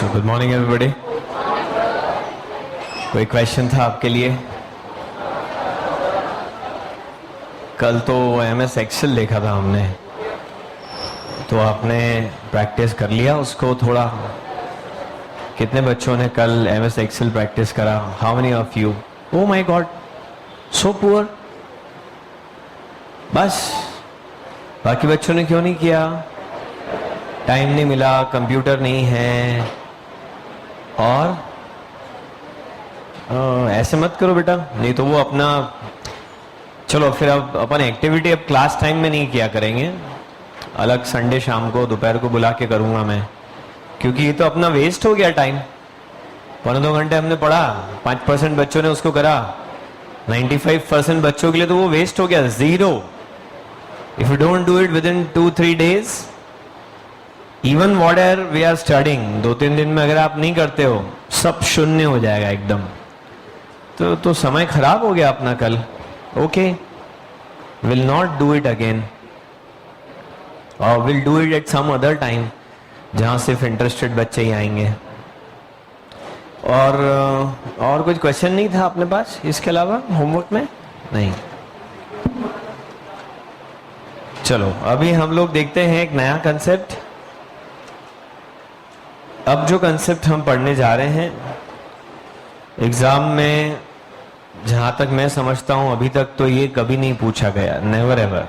So good morning everybody. कोई question था आपके लिए? कल तो एमएस एक्सेल देखा था हमने, तो आपने प्रैक्टिस कर लिया उसको थोड़ा? कितने बच्चों ने कल एमएस एक्सेल प्रैक्टिस करा? How many of you? Oh my God, so poor. बस बाकी बच्चों ने क्यों नहीं किया? टाइम नहीं मिला, कंप्यूटर नहीं है। और ऐसे मत करो बेटा, नहीं तो वो अपना, चलो फिर अब अपन एक्टिविटी अब क्लास टाइम में नहीं किया करेंगे, अलग संडे शाम को दोपहर को बुला के करूंगा मैं, क्योंकि ये तो अपना वेस्ट हो गया टाइम। 1-2 घंटे हमने पढ़ा, 5% बच्चों ने उसको करा, 95% बच्चों के लिए तो वो वेस्ट हो गया, zero. If you don't do it within 2-3 days, even whatever we are studying, 2-3 दिन में अगर आप नहीं करते हो, सब शून्य हो जाएगा एकदम। तो समय खराब हो गया अपना कल। Okay, will not do it again, और will do it at some other time जहां सिर्फ इंटरेस्टेड बच्चे ही आएंगे। और कुछ क्वेश्चन नहीं था अपने पास इसके अलावा होमवर्क में? नहीं। चलो अभी हम लोग देखते हैं एक नया कंसेप्ट। अब जो कंसेप्ट हम पढ़ने जा रहे हैं, एग्जाम में जहां तक मैं समझता हूं अभी तक तो ये कभी नहीं पूछा गया, नेवर एवर,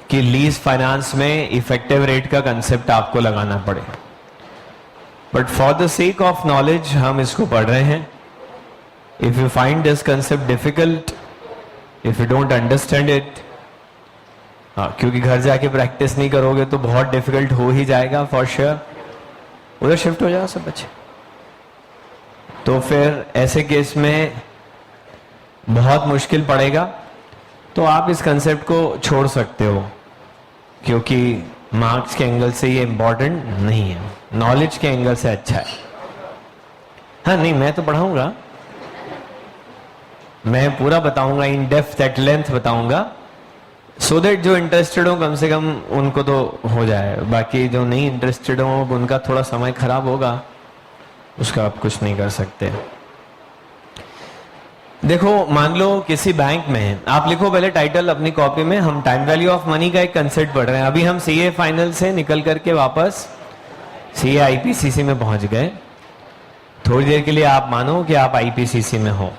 कि लीज फाइनेंस में इफेक्टिव रेट का कंसेप्ट आपको लगाना पड़े। But for the sake of knowledge हम इसको पढ़ रहे हैं। If you find this concept difficult, if you don't understand it, हाँ, क्योंकि घर जाके प्रैक्टिस नहीं करोगे तो बहुत डिफिकल्ट हो ही जाएगा फॉर श्योर। उधर शिफ्ट हो जाओ सब बच्चे। तो फिर ऐसे केस में बहुत मुश्किल पड़ेगा, तो आप इस कंसेप्ट को छोड़ सकते हो, क्योंकि मार्क्स के एंगल से ये इंपॉर्टेंट नहीं है, नॉलेज के एंगल से अच्छा है। हाँ नहीं, मैं तो पढ़ाऊंगा, मैं पूरा बताऊंगा, इन डेप्थ एट लेंथ बताऊंगा, सो दैट जो इंटरेस्टेड हो कम से कम उनको तो हो जाए, बाकी जो नहीं इंटरेस्टेड हो उनका थोड़ा समय खराब होगा, उसका आप कुछ नहीं कर सकते। देखो, मान लो किसी बैंक में, आप लिखो पहले टाइटल अपनी कॉपी में, हम टाइम वैल्यू ऑफ मनी का एक कंसेप्ट पढ़ रहे हैं। अभी हम सीए फाइनल से निकल करके वापस सीए आईपीसीसी में पहुंच गए। थोड़ी देर के लिए आप मानो कि आप आईपीसीसी में हो।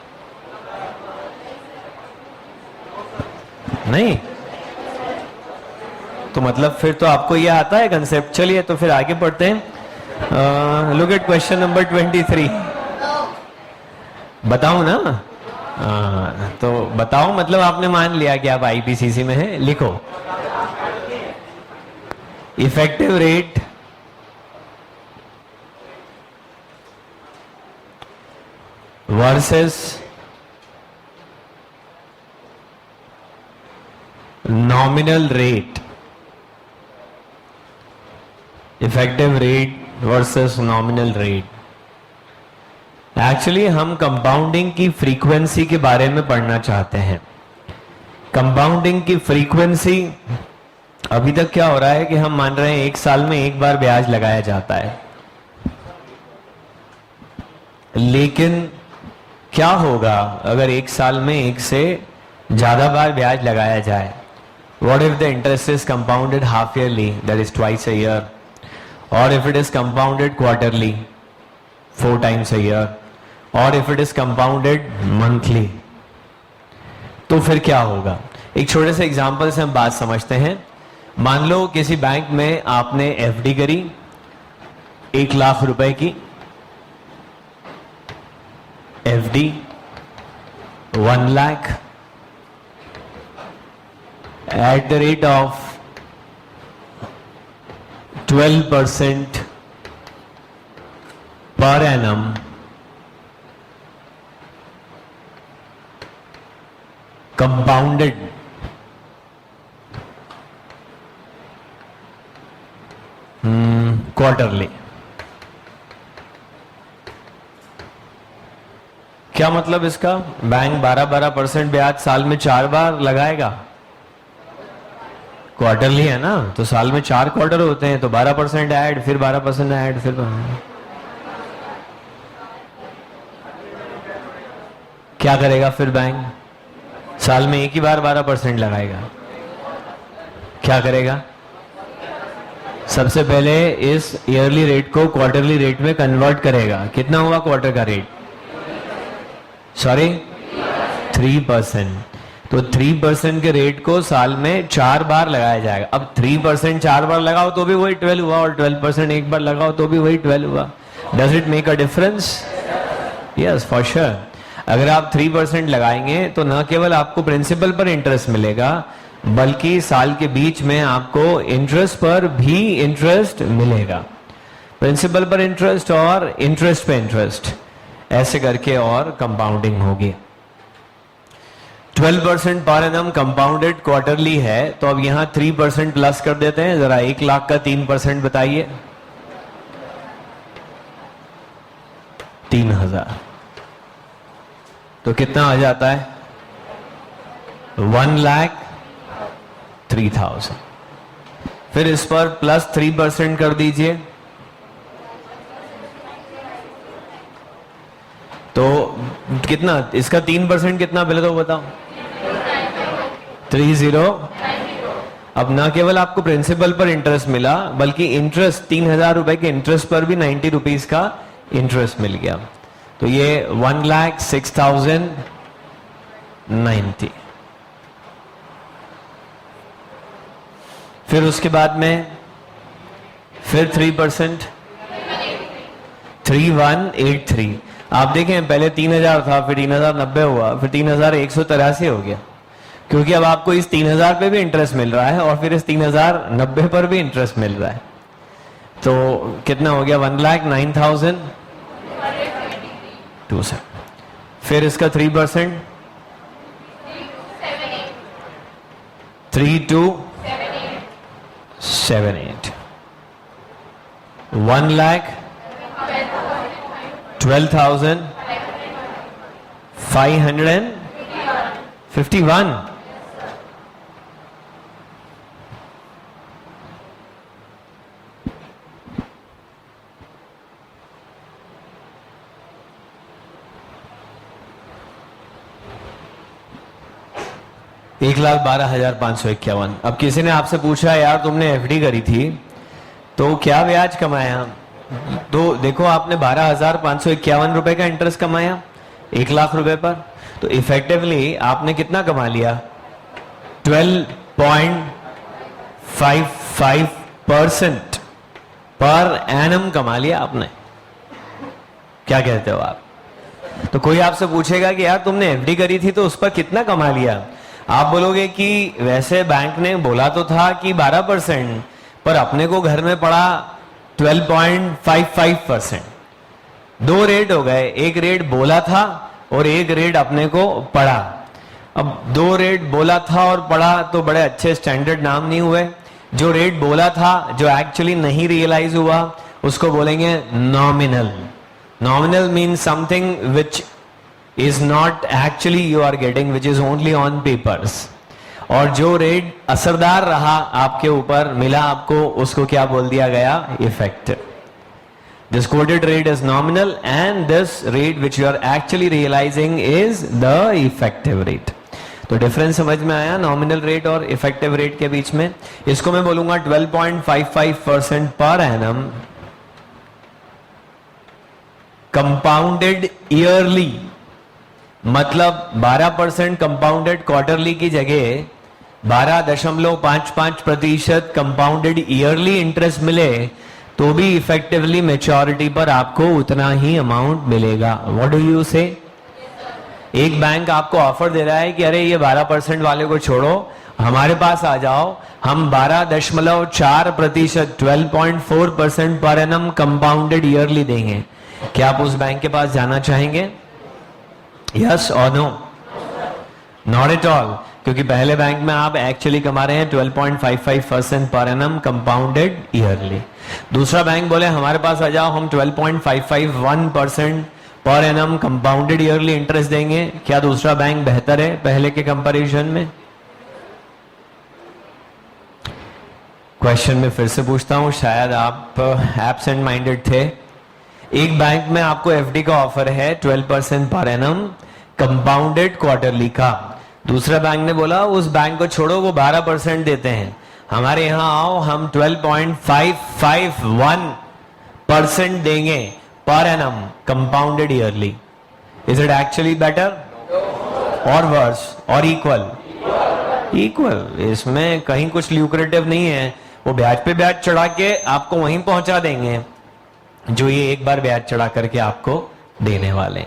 नहीं तो मतलब फिर तो आपको ये आता है कंसेप्ट। चलिए तो फिर आगे पढ़ते हैं। Look at question number 23। बताओ ना? तो बताओ मतलब आपने मान लिया कि आप आईपीसीसी में हैं। लिखो, effective rate versus nominal rate, effective rate versus nominal rate. Actually हम कंपाउंडिंग की फ्रीक्वेंसी के बारे में पढ़ना चाहते हैं। कंपाउंडिंग की फ्रीक्वेंसी, अभी तक क्या हो रहा है कि हम मान रहे हैं 1 साल में 1 बार ब्याज लगाया जाता है, लेकिन क्या होगा अगर 1 साल में 1 से ज्यादा बार ब्याज लगाया जाए? What if the interest is compounded half yearly, that is twice a year, or if it is compounded quarterly, 4 times a year, or if it is compounded monthly? तो फिर क्या होगा? एक छोटे से एग्जांपल से हम बात समझते हैं। मान लो किसी बैंक में आपने एफडी करी 1 लाख रुपए की, FD 1 lakh at the rate of 12% per annum, compounded quarterly। क्या मतलब इसका? बैंक 12% ब्याज साल में 4 बार लगाएगा। क्वार्टरली है ना, तो साल में 4 क्वार्टर होते हैं, तो 12% ऐड, फिर 12% ऐड, फिर क्या करेगा फिर बैंक? साल में एक ही बार 12% लगाएगा। क्या करेगा? सबसे पहले इस ईयरली रेट को क्वार्टरली रेट में कन्वर्ट करेगा। कितना हुआ क्वार्टर का रेट? सॉरी 3%। तो 3% के रेट को साल में 4 बार लगाया जाएगा। अब 3% 4 बार लगाओ तो भी वही 12 हुआ, और 12% एक बार लगाओ तो भी वही 12 हुआ। Does it make a difference? Yes, for sure. अगर आप 3% लगाएंगे तो न केवल आपको प्रिंसिपल पर इंटरेस्ट मिलेगा, बल्कि साल के बीच में आपको इंटरेस्ट पर भी इंटरेस्ट मिलेगा। प्रिंसिपल पर इंटरेस्ट और इंटरेस्ट पे इंटरेस्ट, ऐसे करके और कंपाउंडिंग होगी। 12% पर एनम कंपाउंडेड क्वार्टरली है, तो अब यहां 3% प्लस कर देते हैं। जरा 1 लाख का 3% बताइए। 3000। तो कितना आ जाता है? 1,03,000। फिर इस पर प्लस 3% कर दीजिए, तो कितना? इसका 3% कितना पहले तो बताओ। 30। अब ना केवल आपको प्रिंसिपल पर इंटरेस्ट मिला, बल्कि इंटरेस्ट 3,000 रुपए के इंटरेस्ट पर भी 90 रुपीज का इंटरेस्ट मिल गया। तो ये 1,06,090। फिर उसके बाद में फिर 3%, 3,183। आप देखें पहले 3,000 था, फिर 3,090 हुआ, फिर 3,183 हो गया, क्योंकि अब आपको इस 3,000 पे भी इंटरेस्ट मिल रहा है और फिर इस 3,090 पर भी इंटरेस्ट मिल रहा है। तो कितना हो गया? 1,09,200। फिर इसका 3%, 3,278। 1,12,551। एक 1,12,551। अब किसी ने आपसे पूछा यार तुमने एफडी करी थी तो क्या ब्याज कमाया? तो देखो आपने 12,551 रुपए का इंटरेस्ट कमाया 1 लाख रुपए पर, तो इफेक्टिवली आपने कितना कमा लिया? 12.55% पर एनम कमा लिया आपने। क्या कहते हो आप? तो कोई आपसे पूछेगा कि यार तुमने एफडी करी थी तो उस पर कितना कमा लिया, आप बोलोगे कि वैसे बैंक ने बोला तो था कि 12%, पर अपने को घर में पड़ा 12.55%। दो रेट हो गए, एक रेट बोला था और एक रेट अपने को पड़ा। अब दो रेट बोला था और पड़ा तो बड़े अच्छे स्टैंडर्ड नाम नहीं हुए। जो रेट बोला था, जो एक्चुअली नहीं रियलाइज हुआ, उसको बोलेंगे nominal. Nominal means something which is not actually you are getting, which is only on papers। और जो रेट असरदार रहा आपके ऊपर मिला आपको, उसको क्या बोल दिया गया? Effective. This quoted rate is nominal and this rate which you are actually realizing is the effective rate। तो डिफरेंस समझ में आया नॉमिनल रेट और इफेक्टिव रेट के बीच में? इसको मैं बोलूंगा 12.55% पर एनम कंपाउंडेड ईयरली। मतलब 12% कंपाउंडेड क्वार्टरली की जगह 12.55% कंपाउंडेड ईयरली इंटरेस्ट मिले तो भी इफेक्टिवली मेच्योरिटी पर आपको उतना ही अमाउंट मिलेगा। व्हाट डू यू से? एक बैंक आपको ऑफर दे रहा है कि अरे ये 12% वाले को छोड़ो, हमारे पास आ जाओ, हम 12.4% 12.4% पर एनम कंपाउंडेड ईयरली देंगे। क्या आप उस बैंक के पास जाना चाहेंगे? यस और नो? नॉट एट ऑल, क्योंकि पहले बैंक में आप एक्चुअली कमा रहे हैं 12.55% पर एनम कंपाउंडेड ईयरली। दूसरा बैंक बोले हमारे पास आ जाओ, हम 12.551% per annum compounded yearly interest देंगे। क्या दूसरा बैंक बेहतर है पहले के कंपैरिजन में? क्वेश्चन में फिर से पूछता हूं, शायद आप एब्सेंट माइंडेड थे। एक बैंक में आपको एफडी का ऑफर है 12% पर एनम कंपाउंडेड क्वार्टरली का। दूसरा बैंक ने बोला उस बैंक को छोड़ो, वो 12% देते हैं, हमारे यहां आओ, हम 12.551% देंगे per annum compounded yearly. Is it actually better और वर्स और इक्वल? इक्वल। इसमें कहीं कुछ ल्यूक्रेटिव नहीं है, वो ब्याज पे ब्याज चढ़ा के आपको वहीं पहुंचा देंगे जो ये एक बार ब्याज चढ़ा करके आपको देने वाले।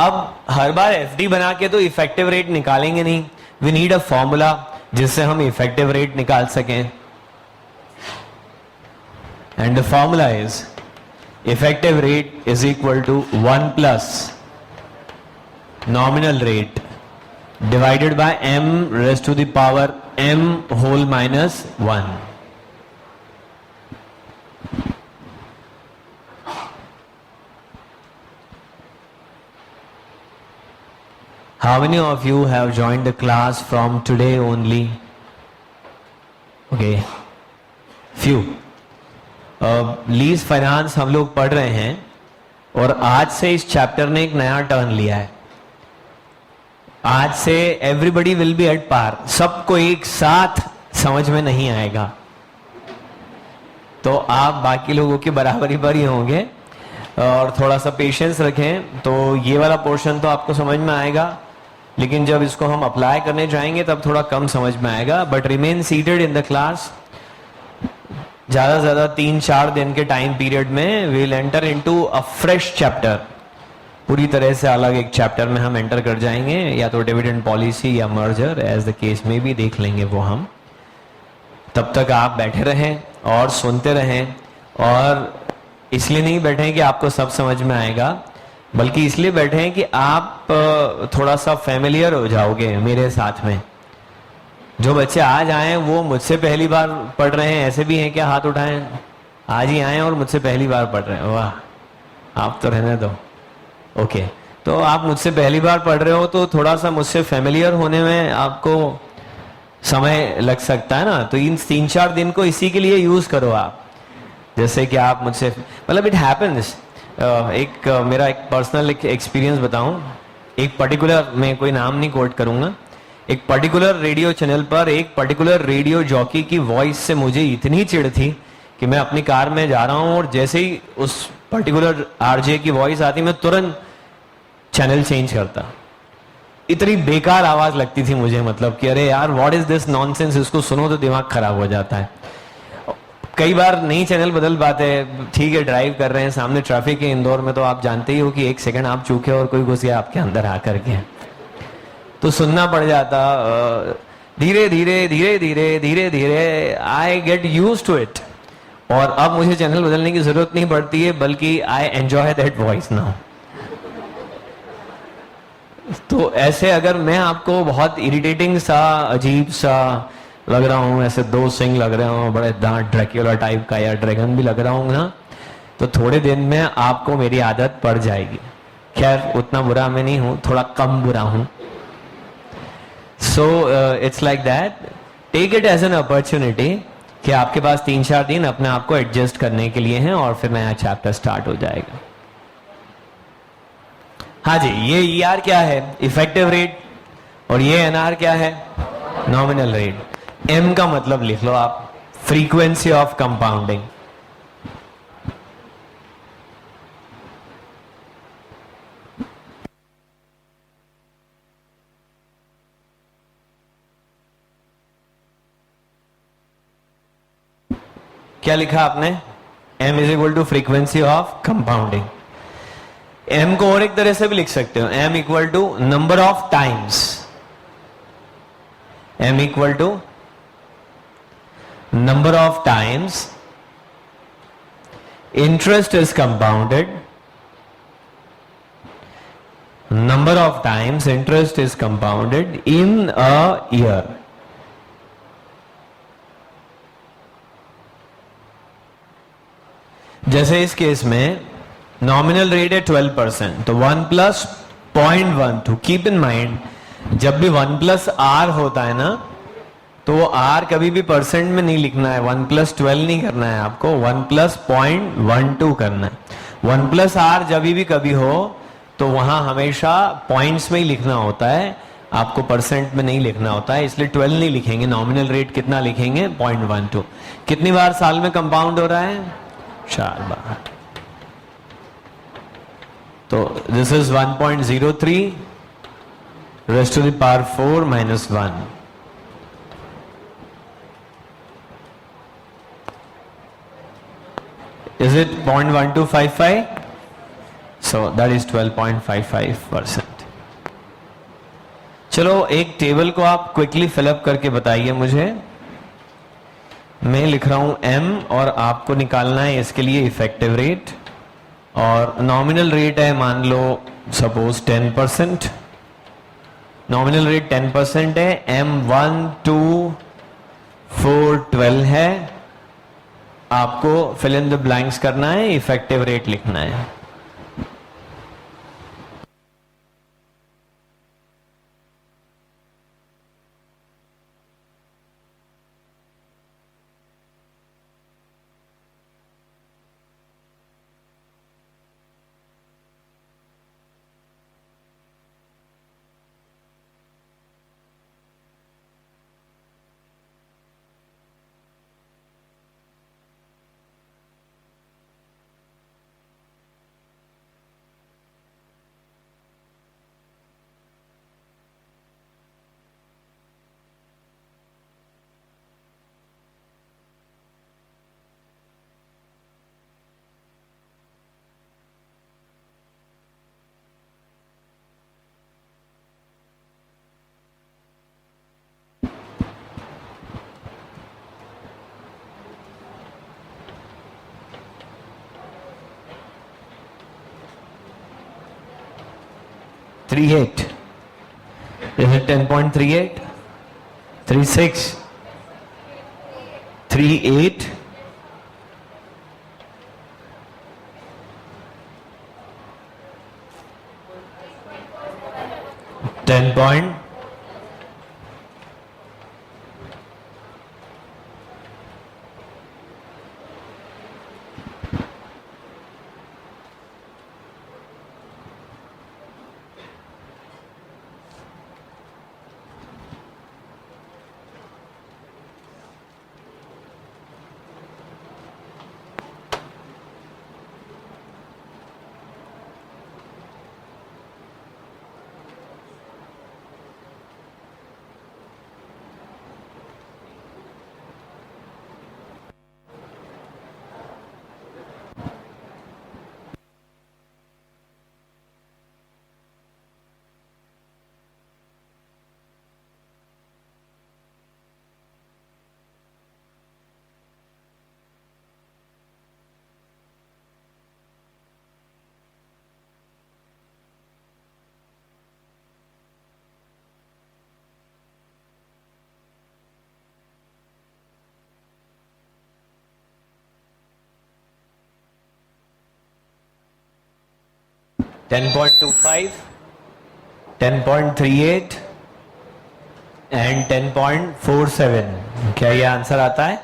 अब हर बार एफडी बना के तो इफेक्टिव रेट निकालेंगे नहीं, वी नीड अ फॉर्मूला जिससे हम इफेक्टिव रेट निकाल सकें। And the formula is effective rate is equal to 1 plus nominal rate divided by m raised to the power m whole minus 1. How many of you have joined the class from today only? Okay, few. Lease finance हम लोग पढ़ रहे हैं और आज से इस chapter ने एक नया टर्न लिया है। आज से everybody will be at par, सबको एक साथ समझ में नहीं आएगा, तो आप बाकी लोगों की बराबरी पर ही होंगे और थोड़ा सा पेशेंस रखें तो ये वाला पोर्शन तो आपको समझ में आएगा, लेकिन जब इसको हम अप्लाई करने जाएंगे तब थोड़ा कम समझ में आएगा। But remain seated in the class. ज्यादा से ज्यादा 3-4 दिन के टाइम पीरियड में will enter into a fresh chapter, पूरी तरह से अलग एक चैप्टर में हम एंटर कर जाएंगे, या तो डिविडेंड पॉलिसी या मर्जर, एज द केस में भी देख लेंगे वो हम। तब तक आप बैठे रहें और सुनते रहें, और इसलिए नहीं बैठे कि आपको सब समझ में आएगा, बल्कि इसलिए बैठे हैं कि आप थोड़ा सा फेमिलियर हो जाओगे मेरे साथ में। जो बच्चे आज आए वो मुझसे पहली बार पढ़ रहे हैं, ऐसे भी हैं क्या? हाथ उठाएं। आज ही आए और मुझसे पहली बार पढ़ रहे हैं, वाह, आप तो रहने दो। ओके, तो आप मुझसे पहली बार पढ़ रहे हो तो थोड़ा सा मुझसे फेमिलियर होने में आपको समय लग सकता है ना, तो इन 3-4 दिन को इसी के लिए यूज करो आप। जैसे कि आप मुझसे, मतलब इट हैपेंस। मेरा एक पर्सनल एक्सपीरियंस बताऊं, एक पर्टिकुलर, मैं कोई नाम नहीं कोट करूंगा, एक पर्टिकुलर रेडियो चैनल पर एक पर्टिकुलर रेडियो जॉकी की वॉइस से मुझे इतनी चिढ़ थी कि मैं अपनी कार में जा रहा हूं और जैसे ही उस पर्टिकुलर आरजे की वॉइस आती मैं तुरंत चैनल चेंज करता। इतनी बेकार आवाज लगती थी मुझे, मतलब कि अरे यार व्हाट इज दिस नॉनसेंस, इसको सुनो तो दिमाग खराब हो जाता है। कई बार नई चैनल बदल पाते हैं, ठीक है, ड्राइव कर रहे हैं, सामने ट्रैफिक है इंदौर में, तो आप जानते ही हो कि 1 सेकंड आप चूके और कोई घुस गया आपके अंदर आकर के, तो सुनना पड़ जाता। धीरे धीरे धीरे धीरे धीरे धीरे I get used to it, और अब मुझे चैनल बदलने की जरूरत नहीं पड़ती है, बल्कि I enjoy that voice now. तो ऐसे अगर मैं आपको बहुत इरिटेटिंग सा, अजीब सा लग रहा हूं, ऐसे 2 सिंग लग रहे हो, बड़े दांत ड्रैक्युला टाइप का या ड्रैगन भी लग रहा हूं ना, तो थोड़े दिन में आपको मेरी आदत पड़ जाएगी। खैर उतना बुरा मैं नहीं हूं, थोड़ा कम बुरा हूं। So it's like that, take it as an opportunity कि आपके पास 3-4 दिन अपने आप को एडजस्ट करने के लिए हैं और फिर नया चैप्टर स्टार्ट हो जाएगा। हाँ जी, ये ER क्या है? इफेक्टिव रेट, और ये NR क्या है? Nominal rate. M का मतलब लिख लो आप, फ्रीक्वेंसी ऑफ कंपाउंडिंग। क्या लिखा आपने? M is equal to frequency of compounding. M को और एक तरह से भी लिख सकते हो, M equal to number of times, M equal to number of times interest is compounded, number of times interest is compounded in a year. जैसे इस केस में नॉमिनल रेट है 12%, तो 1 प्लस 0.12। कीप इन माइंड, जब भी 1 plus R होता है ना, तो वो R कभी भी परसेंट में नहीं लिखना है, 1+12 नहीं करना है आपको, 1+0.12 करना है। 1+R जब भी कभी हो तो वहां हमेशा पॉइंट्स में ही लिखना होता है, आपको परसेंट में नहीं लिखना होता है, इसलिए 12 नहीं लिखेंगे। नॉमिनल रेट कितना लिखेंगे? 0.12। कितनी बार साल में कंपाउंड हो रहा है? 4 बार। तो this is 1.03 raised to the power 4 minus 1. Is it 0.1255? So that is 12.55%. चलो एक टेबल को आप क्विकली फिलअप करके बताइए मुझे। मैं लिख रहा हूं M और आपको निकालना है इसके लिए इफेक्टिव रेट, और नॉमिनल रेट है मान लो सपोज 10%। नॉमिनल रेट 10% है, M1 2 4 12 है। आपको फिल इन द ब्लैंक्स करना है, इफेक्टिव रेट लिखना है। .38. Is it 10.38? 36? 38? 10 point? .25, 10.38 एंड 10.47। क्या ये आंसर आता है?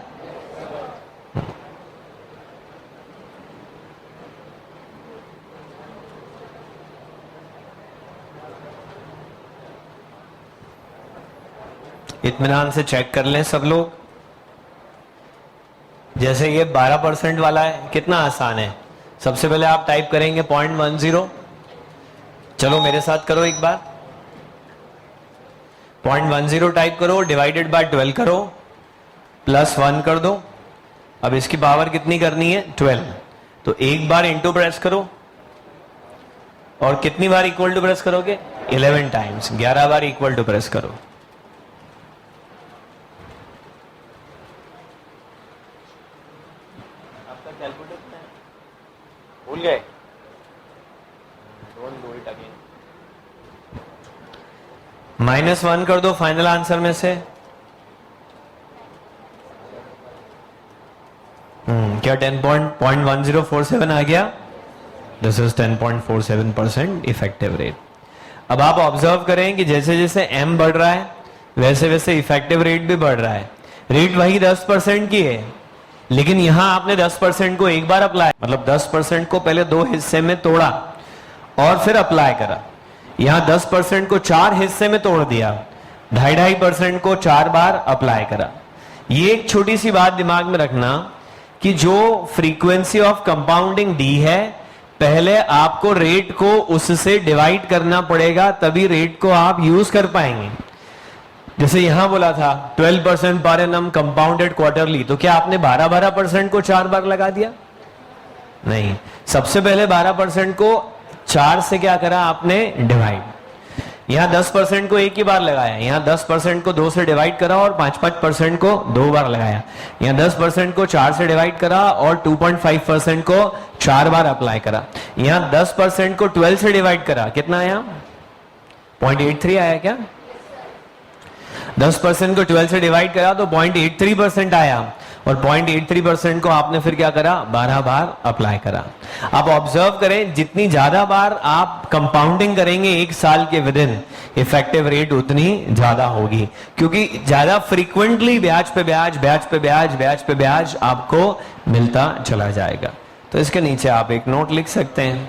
इत्मीनान से चेक कर लें सब लोग। जैसे ये 12% वाला है, कितना आसान है। सबसे पहले आप टाइप करेंगे 0.10। चलो मेरे साथ करो एक बार। 0.10 टाइप करो, डिवाइडेड बाय 12 करो, +1 कर दो। अब इसकी पावर कितनी करनी है? 12। तो एक बार इंटू प्रेस करो, और कितनी बार इक्वल टू प्रेस करोगे? 11 टाइम्स, 11 बार इक्वल टू प्रेस करो। आपका कैलकुलेटर भूल गए? -1 कर दो फाइनल आंसर में से। क्या 10.1047 आ गया? This is 10.47% effective rate. अब आप ऑब्जर्व करें कि जैसे जैसे m बढ़ रहा है वैसे वैसे इफेक्टिव रेट भी बढ़ रहा है। रेट वही 10% की है, लेकिन यहां आपने 10% को एक बार अप्लाई, मतलब 10% को पहले 2 हिस्से में तोड़ा और फिर अप्लाई करा। यहां 10% को 4 हिस्से में तोड़ दिया, 2.5% को 4 बार अप्लाई करा। ये एक छोटी सी बात दिमाग में रखना कि जो फ्रीक्वेंसी ऑफ कंपाउंडिंग दी है, पहले आपको रेट को उससे डिवाइड करना पड़ेगा, तभी रेट को आप यूज कर पाएंगे। जैसे यहां बोला था 12% पर एनम कंपाउंडेड क्वार्टरली, तो क्या आपने 12% को 4 बार लगा दिया? नहीं, सबसे पहले 12% को 4 से क्या करा आपने? डिवाइड। यहां 10% को एक ही बार लगाया, यहां 10% को 2 से डिवाइड करा और 5% को 2 बार लगाया। यहां 10% को 4 से डिवाइड करा और 2.5% को 4 बार अप्लाई करा। यहां 10% को 12 से डिवाइड करा, कितना आया? 0.83 आया क्या? 10% को 12 से डिवाइड करा तो 0.83% आया, और 0.83% को आपने फिर क्या करा? 12 बार अप्लाई करा। आप ऑब्जर्व करें, जितनी ज्यादा बार आप कंपाउंडिंग करेंगे एक साल के विदिन, इफेक्टिव रेट उतनी ज्यादा होगी, क्योंकि ज्यादा फ्रीक्वेंटली ब्याज पे ब्याज, ब्याज पे ब्याज, ब्याज पे ब्याज आपको मिलता चला जाएगा। तो इसके नीचे आप एक नोट लिख सकते हैं,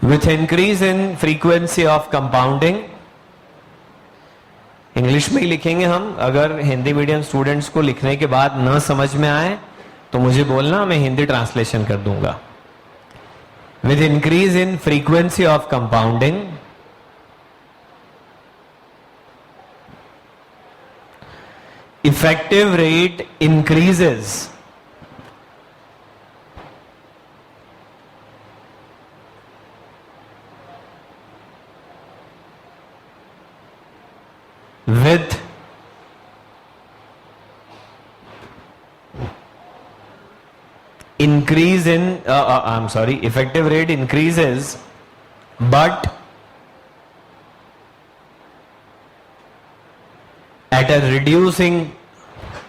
with increase in frequency of compounding। English में ही लिखेंगे हम, अगर हिंदी मीडियम स्टूडेंट्स को लिखने के बाद न समझ में आए तो मुझे बोलना, मैं हिंदी ट्रांसलेशन कर दूंगा। with increase in frequency of compounding, effective rate increases with increase in effective rate increases but at a reducing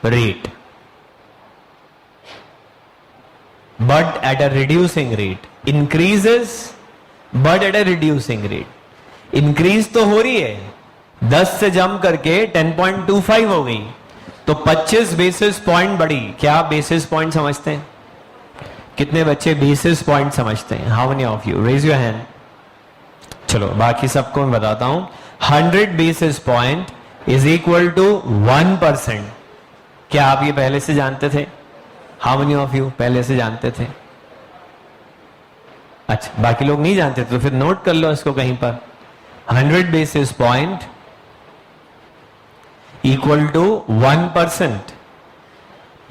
rate, but at a reducing rate, increases but at a reducing rate। increase तो हो रही है, 10 से jump करके 10.25 हो गई, तो 25 basis point बढ़ी। क्या आप बेसिस पॉइंट समझते हैं? कितने बच्चे बेसिस पॉइंट समझते हैं? How many of you? Raise your hand. चलो बाकी सबको मैं बताता हूं। 100 basis point is equal to 1%। क्या आप ये पहले से जानते थे? हाउ मेनी ऑफ यू पहले से जानते थे? अच्छा, बाकी लोग नहीं जानते तो फिर नोट कर लो इसको कहीं पर। 100 basis point equal to 1%।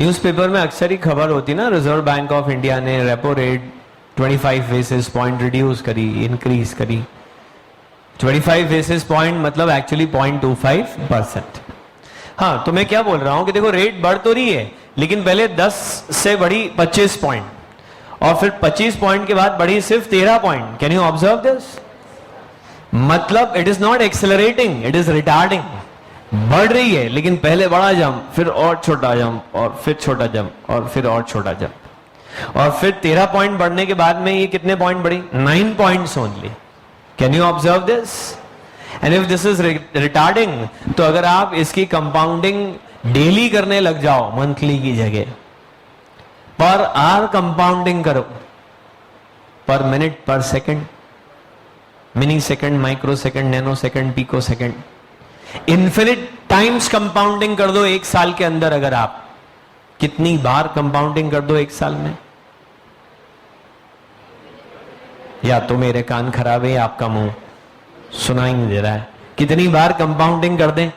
Newspaper में अक्सर ही खबर होती ना, रिजर्व बैंक ऑफ इंडिया ने repo rate 25 basis point reduce करी, इंक्रीज करी। 25 बेसिस पॉइंट मतलब एक्चुअली 0.25%। हाँ, तो मैं क्या बोल रहा हूं कि देखो रेट बढ़ तो रही है, लेकिन पहले 10 से बढ़ी 25 पॉइंट, और फिर 25 पॉइंट के बाद बढ़ी सिर्फ 13 point. Can you observe this? मतलब it is not accelerating, it is retarding. बढ़ रही है, लेकिन पहले बड़ा जंप, फिर और छोटा जंप, और फिर छोटा जंप, और फिर और छोटा जंप, और फिर 13 पॉइंट बढ़ने के बाद में ये कितने पॉइंट बढ़ी? 9 points only. Can you observe this? And if this is retarding, तो अगर आप इसकी कंपाउंडिंग डेली करने लग जाओ, मंथली की जगह पर आवर कंपाउंडिंग करो, per minute, per second, mini second, micro second, nano second, pico second, infinite times compounding कर दो एक साल के अंदर। अगर आप कितनी बार कंपाउंडिंग कर दो एक साल में? या तो मेरे कान खराब है या आपका मुंह सुनाई नहीं दे रहा है। कितनी बार कंपाउंडिंग कर दें?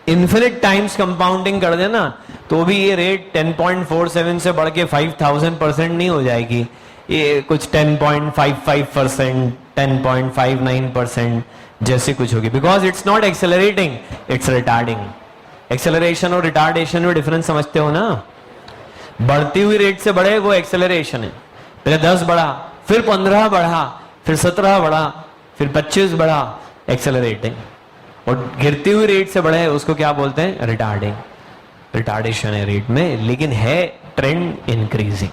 इन्फिनिट टाइम्स कंपाउंडिंग कर देना तो भी ये रेट 10.47 से बढ़ के 5000% नहीं हो जाएगी। ये कुछ 10.55%, 10.59% जैसे कुछ होगी, because it's not accelerating, it's retarding. Acceleration और रिटार्डेशन में डिफरेंस समझते हो ना? बढ़ती हुई रेट से बढ़े वो एक्सेलरेशन है। पहले 10 बढ़ा, फिर 15 बढ़ा, फिर 17 बढ़ा, फिर 25 बढ़ा, एक्सेलरेटिंग। और गिरती हुई रेट से बढ़े उसको क्या बोलते हैं? रिटार्डिंग। रिटार्डेशन है रेट में, लेकिन है ट्रेंड इंक्रीजिंग।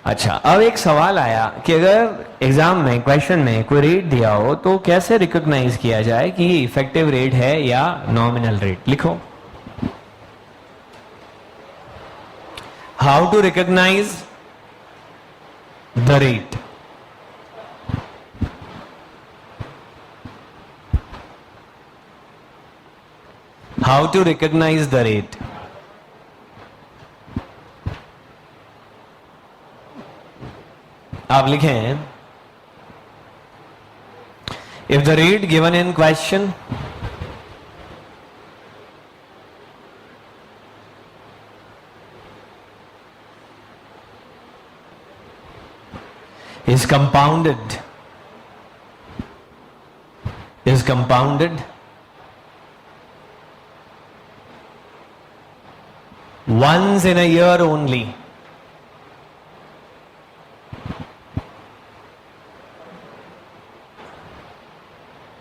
अच्छा, अब एक सवाल आया कि अगर एग्जाम में क्वेश्चन में कोई रेट दिया हो तो कैसे रिकॉग्नाइज किया जाए कि ये इफेक्टिव रेट है या नॉमिनल रेट। लिखो, how to recognise the rate. How to recognise the rate. आप लिखें, if the rate given in question is compounded once in a year only,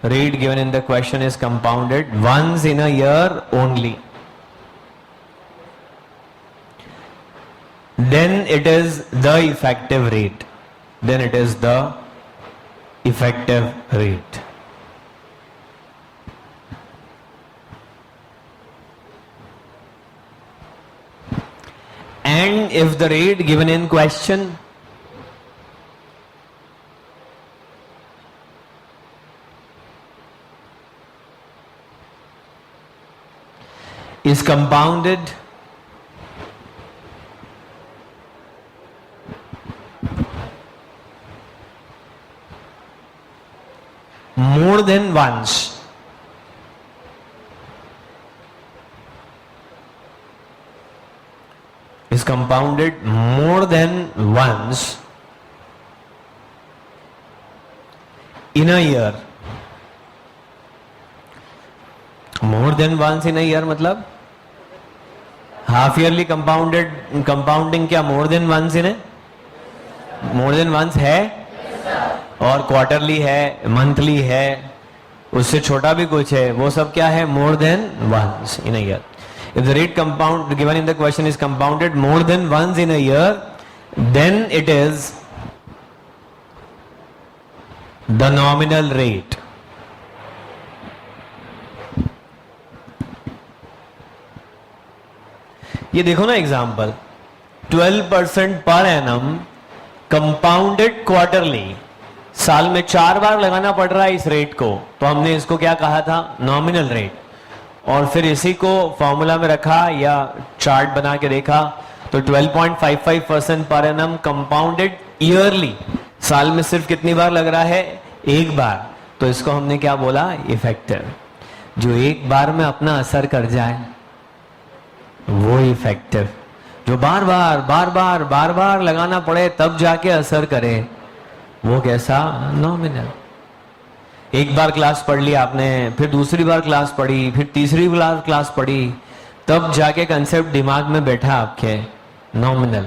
rate given in the question is compounded once in a year only, then it is the effective rate. Then it is the effective rate. And if the rate given in question is compounded more than once, is compounded more than once in a year. More than once in a year मतलब half yearly compounding क्या मोर than once इन है? More than once है, और quarterly है, monthly है, उससे छोटा भी कुछ है, वो सब क्या है? More than once in a year. If the rate compound given in the question is compounded more than once in a year, then it is the nominal rate. ये देखो ना example, 12% per annum compounded quarterly, साल में 4 बार लगाना पड़ रहा है इस रेट को, तो हमने इसको क्या कहा था? Nominal rate. और फिर इसी को फॉर्मूला में रखा या चार्ट बना के देखा तो 12.55% पर एनम कंपाउंडेड ईयरली, साल में सिर्फ कितनी बार लग रहा है? एक बार. तो इसको हमने क्या बोला? इफेक्टिव. जो एक बार में अपना असर कर जाए वो इफेक्टिव. जो बार बार लगाना पड़े तब जाके असर करे वो कैसा? नॉमिनल. एक बार क्लास पढ़ ली आपने, फिर दूसरी बार क्लास पढ़ी, फिर तीसरी बार क्लास पढ़ी, तब जाके कंसेप्ट दिमाग में बैठा आपके, नॉमिनल.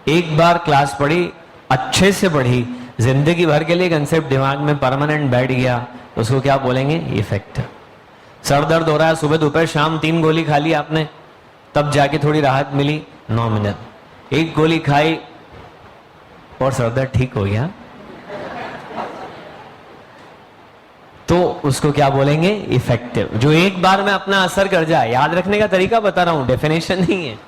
एक बार क्लास पढ़ी, अच्छे से पढ़ी, जिंदगी भर के लिए कंसेप्ट दिमाग में परमानेंट बैठ गया, उसको क्या बोलेंगे? इफेक्टिव. सर दर्द हो रहा है, सुबह दोपहर शाम 3 गोली खा ली आपने, तब जाके थोड़ी राहत मिली, नॉमिनल. एक गोली खाई और सर दर्द ठीक हो गया, तो उसको क्या बोलेंगे? इफेक्टिव. जो एक बार में अपना असर कर जाए, याद रखने का तरीका बता रहा हूं, डेफिनेशन नहीं है.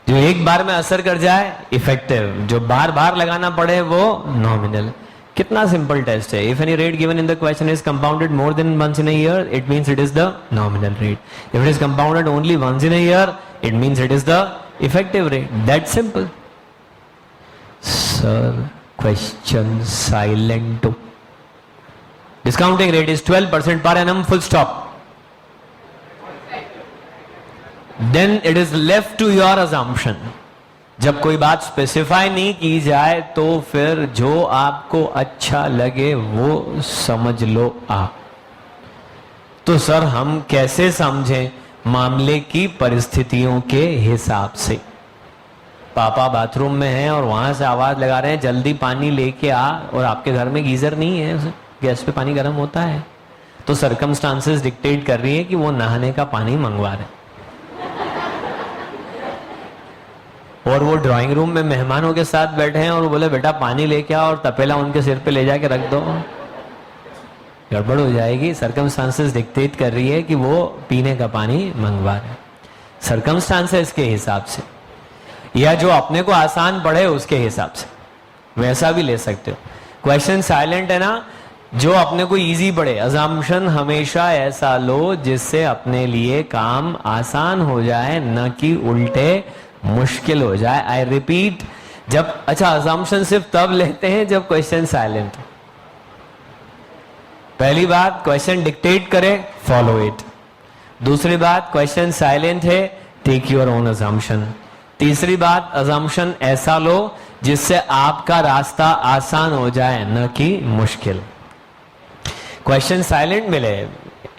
जो एक बार में असर कर जाए इफेक्टिव, जो बार बार लगाना पड़े वो नॉमिनल. कितना सिंपल टेस्ट है. If any rate given in the question is compounded more than once in a year, it means it is the nominal rate. If it is compounded only once in a year, it means it is the effective rate. That simple. Sir question silent. Discounting rate is 12% per annum, full stop. Then it is left to your assumption. जब कोई बात specify नहीं की जाए तो फिर जो आपको अच्छा लगे वो समझ लो आप. तो सर हम कैसे समझें? मामले की परिस्थितियों के हिसाब से. पापा बाथरूम में हैं और वहां से आवाज लगा रहे हैं जल्दी पानी लेके आ, और आपके घर में गीजर नहीं है, गैस पे पानी गर्म होता है, तो सर्कमस्टांसेस डिक्टेट कर रही है कि वो नहाने का पानी मंगवा रहे. और वो ड्राइंग रूम में मेहमानों के साथ बैठे हैं और वो बोले बेटा पानी लेके आओ और तपेला उनके सिर पे ले जाके रख दो, गड़बड़ हो जाएगी। सर्कमस्टांसेस डिक्टेट कर रही है कि वो पीने का पानी मंगवा रहे, सर्कमस्टांसेस के हिसाब से, या जो अपने को आसान पड़े उसके हिसाब से, वैसा भी ले सकते हो। क्वेश्चन साइलेंट है ना, जो अपने को इजी पड़े। अजम्पशन हमेशा ऐसा लो जिससे अपने लिए काम आसान हो जाए, न कि उल्टे मुश्किल हो जाए। आई रिपीट, जब अच्छा अजम्पशन सिर्फ तब लेते हैं जब क्वेश्चन साइलेंट। पहली बात, क्वेश्चन डिक्टेट करे, फॉलो इट। दूसरी बात, क्वेश्चन साइलेंट है, टेक योर ओन अजम्पशन। तीसरी बात, अजम्पशन ऐसा लो जिससे आपका रास्ता आसान हो जाए, न कि मुश्किल। क्वेश्चन साइलेंट मिले,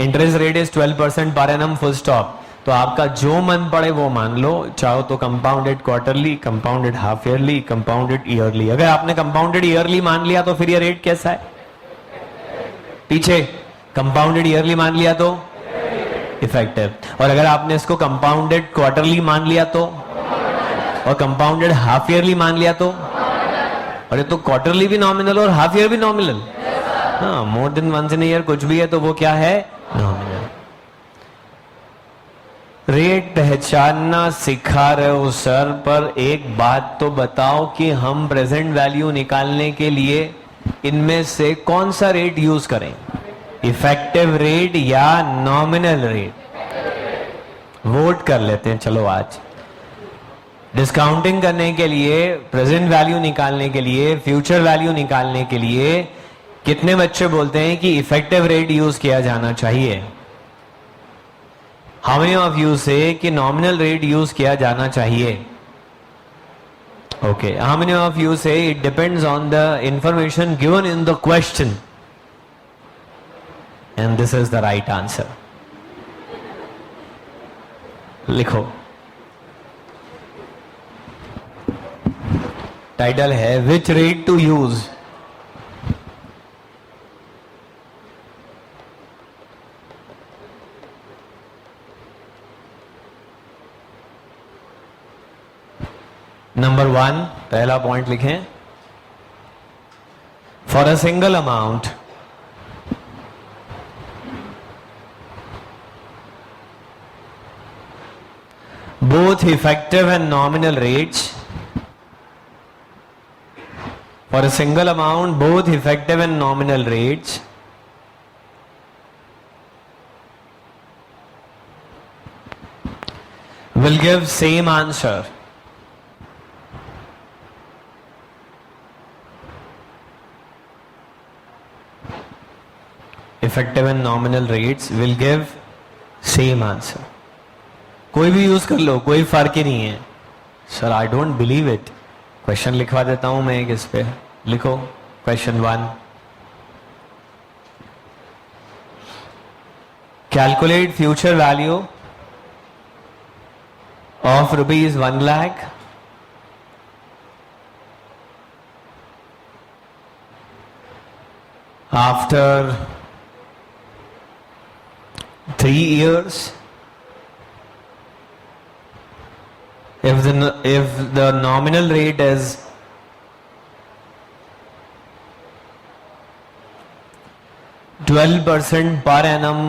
interest rate is 12% per annum, full stop, तो आपका जो मन पड़े वो मान लो। चाहो तो compounded quarterly, compounded half yearly, compounded yearly. अगर आपने कंपाउंडेड ईयरली मान लिया तो फिर ये रेट कैसा है पीछे, कंपाउंडेड ईयरली मान लिया तो इफेक्टिव, और अगर आपने इसको कंपाउंडेड क्वार्टरली मान लिया तो, और कंपाउंडेड हाफ ईयरली मान लिया तो, अरे तो क्वार्टरली भी नॉमिनल और हाफ ईयर भी नॉमिनल। हाँ, more than once in year कुछ भी है तो वो क्या है, नॉमिनल। रेट पहचानना सिखा रहे हो सर, पर एक बात तो बताओ कि हम प्रेजेंट वैल्यू निकालने के लिए इनमें से कौन सा रेट यूज करें, इफेक्टिव रेट या नॉमिनल रेट? वोट कर लेते हैं चलो आज। डिस्काउंटिंग करने के लिए, प्रेजेंट वैल्यू निकालने के लिए, फ्यूचर वैल्यू निकालने के लिए कितने बच्चे बोलते हैं कि इफेक्टिव रेट यूज किया जाना चाहिए? हाउ मेनी ऑफ यू से कि नॉमिनल रेट यूज किया जाना चाहिए? Okay, how many of you say it depends on the information given in the question, and this is the right answer. लिखो, title है which rate to use. Number 1, पहला point लिखें, for a single amount both effective and nominal rates, for a single amount both effective and nominal rates will give same answer. Effective and nominal rates will give same answer. कोई भी use कर लो, कोई फर्क ही नहीं है। Sir I don't believe it. Question लिखवा देता हूं मैं एक इस पे, लिखो question 1, calculate future value of ₹1 lakh after 3 years if the nominal rate is 12% per annum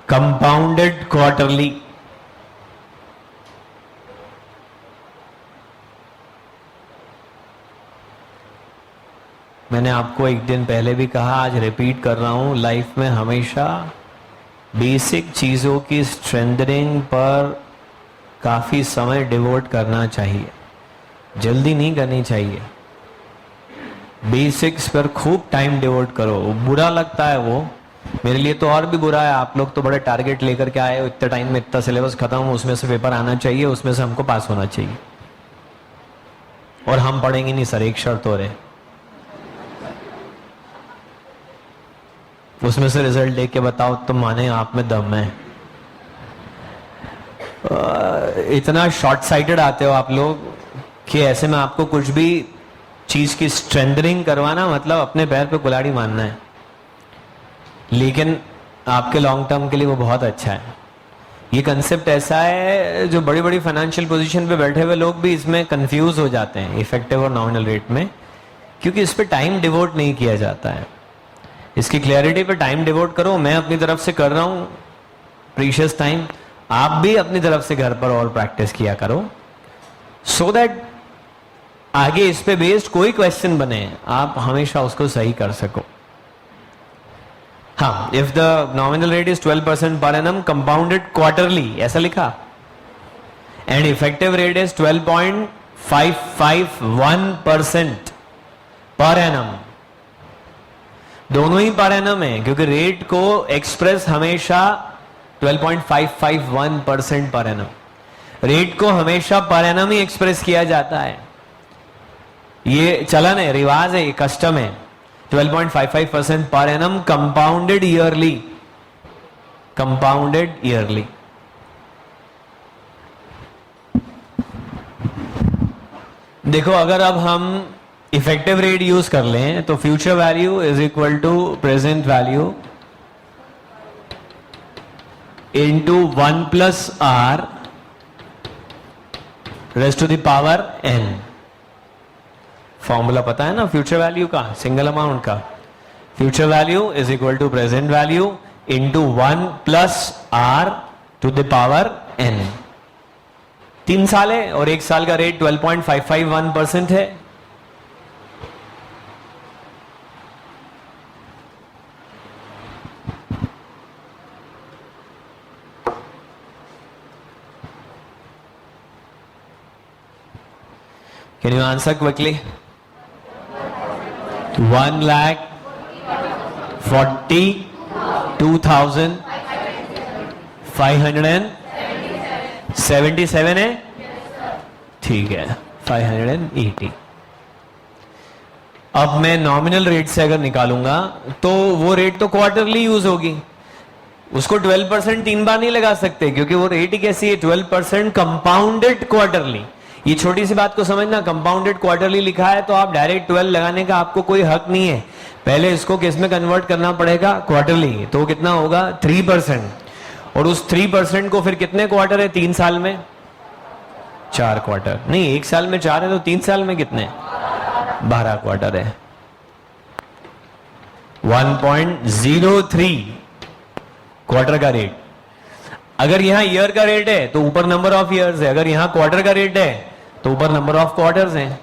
compounded quarterly, मैंने आपको एक दिन पहले भी कहा, आज रिपीट कर रहा हूं, लाइफ में हमेशा बेसिक चीजों की स्ट्रेंथनिंग पर काफी समय डिवोट करना चाहिए, जल्दी नहीं करनी चाहिए। बेसिक्स पर खूब टाइम डिवोट करो। बुरा लगता है वो, मेरे लिए तो और भी बुरा है। आप लोग तो बड़े टारगेट लेकर के आए हो, इतने टाइम में इतना सिलेबस खत्म, उसमें से पेपर आना चाहिए, उसमें से हमको पास होना चाहिए, और हम पढ़ेंगे नहीं सर, एक शर्त हो रहे, उसमें से रिजल्ट देख के बताओ तो माने आप में दम है। इतना शॉर्ट साइटेड आते हो आप लोग कि ऐसे में आपको कुछ भी चीज की स्ट्रेंथनिंग करवाना मतलब अपने पैर पे कुल्हाड़ी मारना है, लेकिन आपके लॉन्ग टर्म के लिए वो बहुत अच्छा है। ये कंसेप्ट ऐसा है जो बड़ी बड़ी फाइनेंशियल पोजीशन पे बैठे हुए लोग भी इसमें कंफ्यूज हो जाते हैं इफेक्टिव और नॉमिनल रेट में, क्योंकि इस पे टाइम डिवोट नहीं किया जाता है। इसकी क्लैरिटी पे टाइम डिवोट करो। मैं अपनी तरफ से कर रहा हूं प्रीशियस टाइम, आप भी अपनी तरफ से घर पर और प्रैक्टिस किया करो, सो दैट आगे इस पे बेस्ड कोई क्वेश्चन बने आप हमेशा उसको सही कर सको। हाँ, if the nominal rate is 12% per annum compounded quarterly, ऐसा लिखा, and effective rate is 12.551% per annum. दोनों ही पर एनम है, क्योंकि रेट को एक्सप्रेस हमेशा 12.551% पर एनम, रेट को हमेशा पर एनम ही एक्सप्रेस किया जाता है। ये चलन है, रिवाज है, ये कस्टम है। 12.55% per annum compounded yearly, compounded yearly. देखो, अगर अब हम इफेक्टिव रेट यूज कर लें तो future value is equal to present value into 1 plus r raised to the power n. Formula पता है ना फ्यूचर वैल्यू का, सिंगल अमाउंट का। Future value is equal to present value into 1 plus r to the power n. 3 साल है और 1 साल का रेट 12.551% है। Can you answer quickly? 1,42,577 है, ठीक है, 580। अब मैं नॉमिनल रेट से अगर निकालूंगा तो वो रेट तो क्वार्टरली यूज होगी, उसको 12% 3 बार नहीं लगा सकते, क्योंकि वो रेट ही कैसी है, 12% कंपाउंडेड क्वार्टरली। ये छोटी सी बात को समझना, कंपाउंडेड क्वार्टरली लिखा है तो आप डायरेक्ट 12 लगाने का आपको कोई हक नहीं है। पहले इसको किस में कन्वर्ट करना पड़ेगा, क्वार्टरली। तो कितना होगा, 3%। और उस 3% को फिर कितने क्वार्टर है 3 साल में, 4 क्वार्टर। नहीं, 1 साल में 4 है तो 3 साल में कितने, 12 क्वार्टर है। 1.03 क्वार्टर का रेट। अगर यहां ईयर का रेट है तो ऊपर नंबर ऑफ ईयर्स है, अगर यहां क्वार्टर का रेट है तो ऊपर नंबर ऑफ क्वार्टर्स हैं।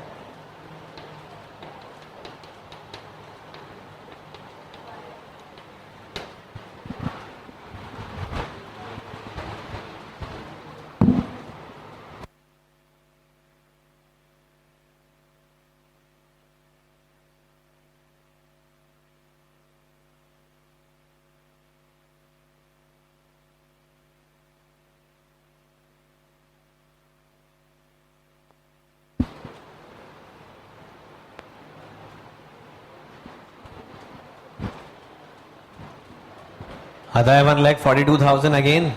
आता है 1,42,000 again,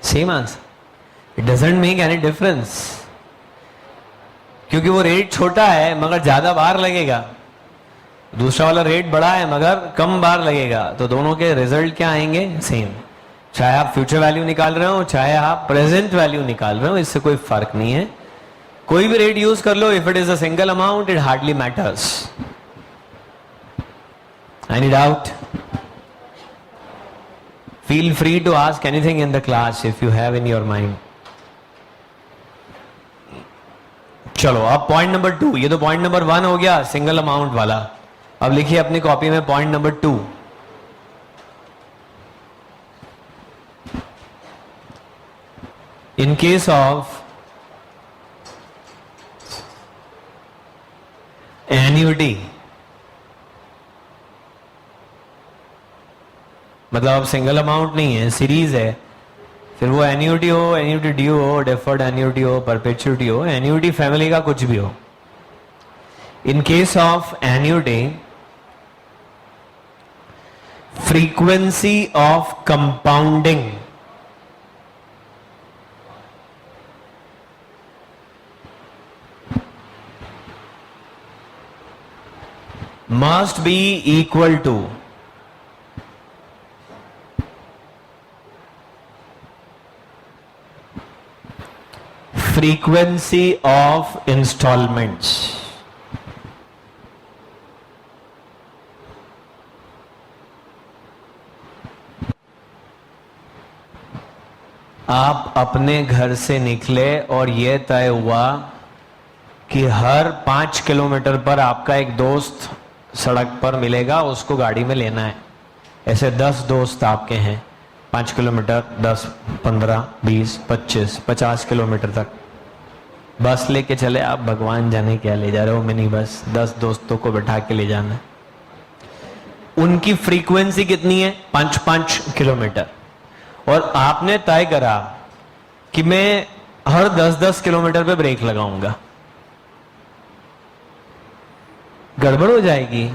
same answer. It doesn't make any difference, क्योंकि वो रेट छोटा है मगर ज्यादा बार लगेगा, दूसरा वाला रेट बड़ा है मगर कम बार लगेगा, तो दोनों के रिजल्ट क्या आएंगे, सेम। चाहे आप फ्यूचर वैल्यू निकाल रहे हो चाहे आप प्रेजेंट वैल्यू निकाल रहे हो, इससे कोई फर्क नहीं है। कोई भी रेट यूज कर लो, if it is a single amount it hardly matters. Any doubt? Feel free to ask anything in the class if you have in your mind. चलो, अब पॉइंट नंबर 2, ये तो पॉइंट नंबर 1 हो गया single amount वाला। अब लिखिए अपनी कॉपी में point number 2। In case of annuity, मतलब अब सिंगल अमाउंट नहीं है, सीरीज है, फिर वो एन्यूटी हो, एन्यूटी ड्यू हो, डेफर्ड एन्यूटी हो, परपेचुइटी हो, एन्यूटी फैमिली का कुछ भी हो। In case of annuity, frequency of compounding must be equal to frequency of installments. आप अपने घर से निकले और यह तय हुआ कि हर 5 किलोमीटर पर आपका एक दोस्त सड़क पर मिलेगा, उसको गाड़ी में लेना है। ऐसे 10 दोस्त आपके हैं, 5 किलोमीटर, 10, 15, 20, 25, 50 किलोमीटर तक बस लेके चले आप। भगवान जाने क्या ले जा रहे हो, मिनी बस, 10 दोस्तों को बैठा के ले जाना है। उनकी फ्रीक्वेंसी कितनी है? 5-5 किलोमीटर। और आपने तय करा कि मैं हर 10-10 किलोमीटर पे ब्रेक लगाऊंगा। गड़बड़ हो जाएगी,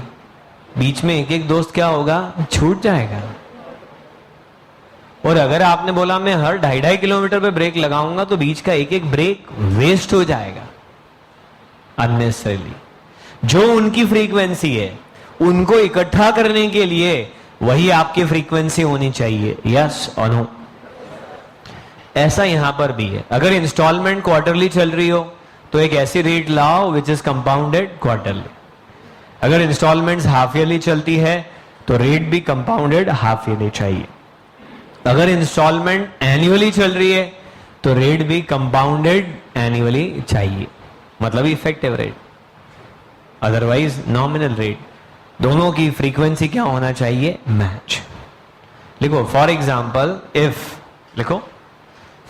बीच में एक एक दोस्त क्या होगा, छूट जाएगा। और अगर आपने बोला मैं हर 2.5 किलोमीटर पे ब्रेक लगाऊंगा, तो बीच का एक एक ब्रेक वेस्ट हो जाएगा अननेसेसरीली। जो उनकी फ्रीक्वेंसी है उनको इकट्ठा करने के लिए वही आपकी फ्रीक्वेंसी होनी चाहिए। यस और नो? ऐसा यहां पर भी है। अगर इंस्टॉलमेंट क्वार्टरली चल रही हो तो एक ऐसी रेट लाओ विच इज कंपाउंडेड क्वार्टरली। अगर इंस्टॉलमेंट्स हाफ ईयरली चलती है तो रेट भी कंपाउंडेड हाफ ईयरली चाहिए। अगर इंस्टॉलमेंट एनुअली चल रही है तो रेट भी कंपाउंडेड एनुअली चाहिए, मतलब effective rate, otherwise nominal rate. दोनों की फ्रीक्वेंसी क्या होना चाहिए? मैच। लिखो फॉर एग्जाम्पल इफ, लिखो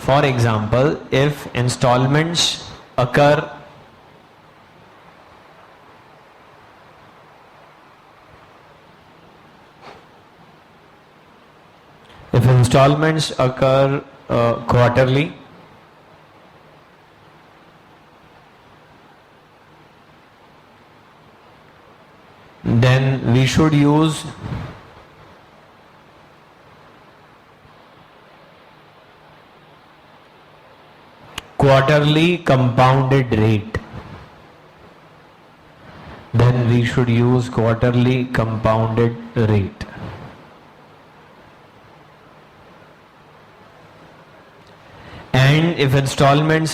for example if installments occur if installments occur quarterly, then we should use quarterly compounded rate. Then we should use quarterly compounded rate. And if installments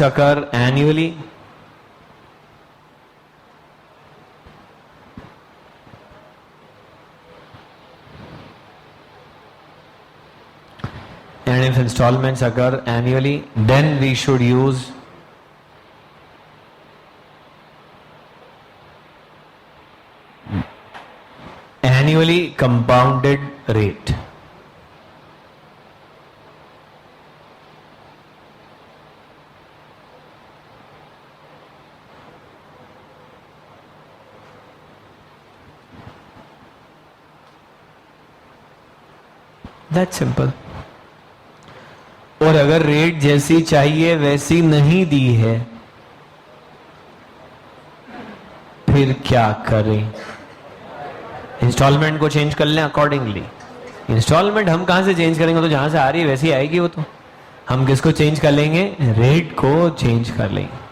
occur annually, then we should use annually compounded rate. That's simple. और अगर rate जैसी चाहिए वैसी नहीं दी है फिर क्या करें? इंस्टॉलमेंट को चेंज कर लें अकॉर्डिंगली। इंस्टॉलमेंट हम कहां से चेंज करेंगे? तो जहां से आ रही है वैसी आएगी वो। तो हम किसको चेंज कर लेंगे? रेट को चेंज कर लेंगे।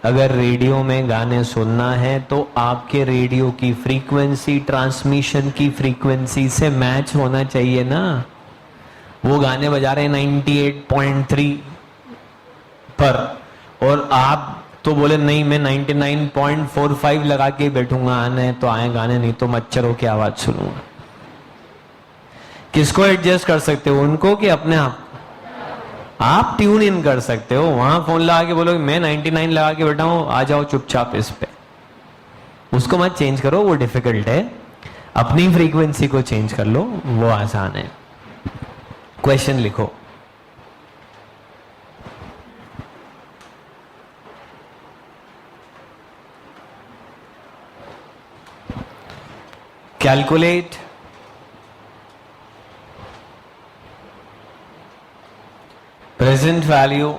अगर रेडियो में गाने सुनना है तो आपके रेडियो की फ्रीक्वेंसी ट्रांसमिशन की फ्रीक्वेंसी से मैच होना चाहिए ना। वो गाने बजा रहे हैं 98.3 पर और आप तो बोले नहीं मैं 99.45 लगा के बैठूंगा, आने तो आए गाने, नहीं तो मच्छरों की आवाज सुनूंगा। किसको एडजस्ट कर सकते हो? उनको कि अपने आप? आप ट्यून इन कर सकते हो। वहां फोन लगा के बोलो मैं 99 लगा के बैठा हूं, आ जाओ चुपचाप इस पे। उसको मत चेंज करो, वो डिफिकल्ट है। अपनी फ्रीक्वेंसी को चेंज कर लो, वो आसान है। क्वेश्चन लिखो। Calculate present value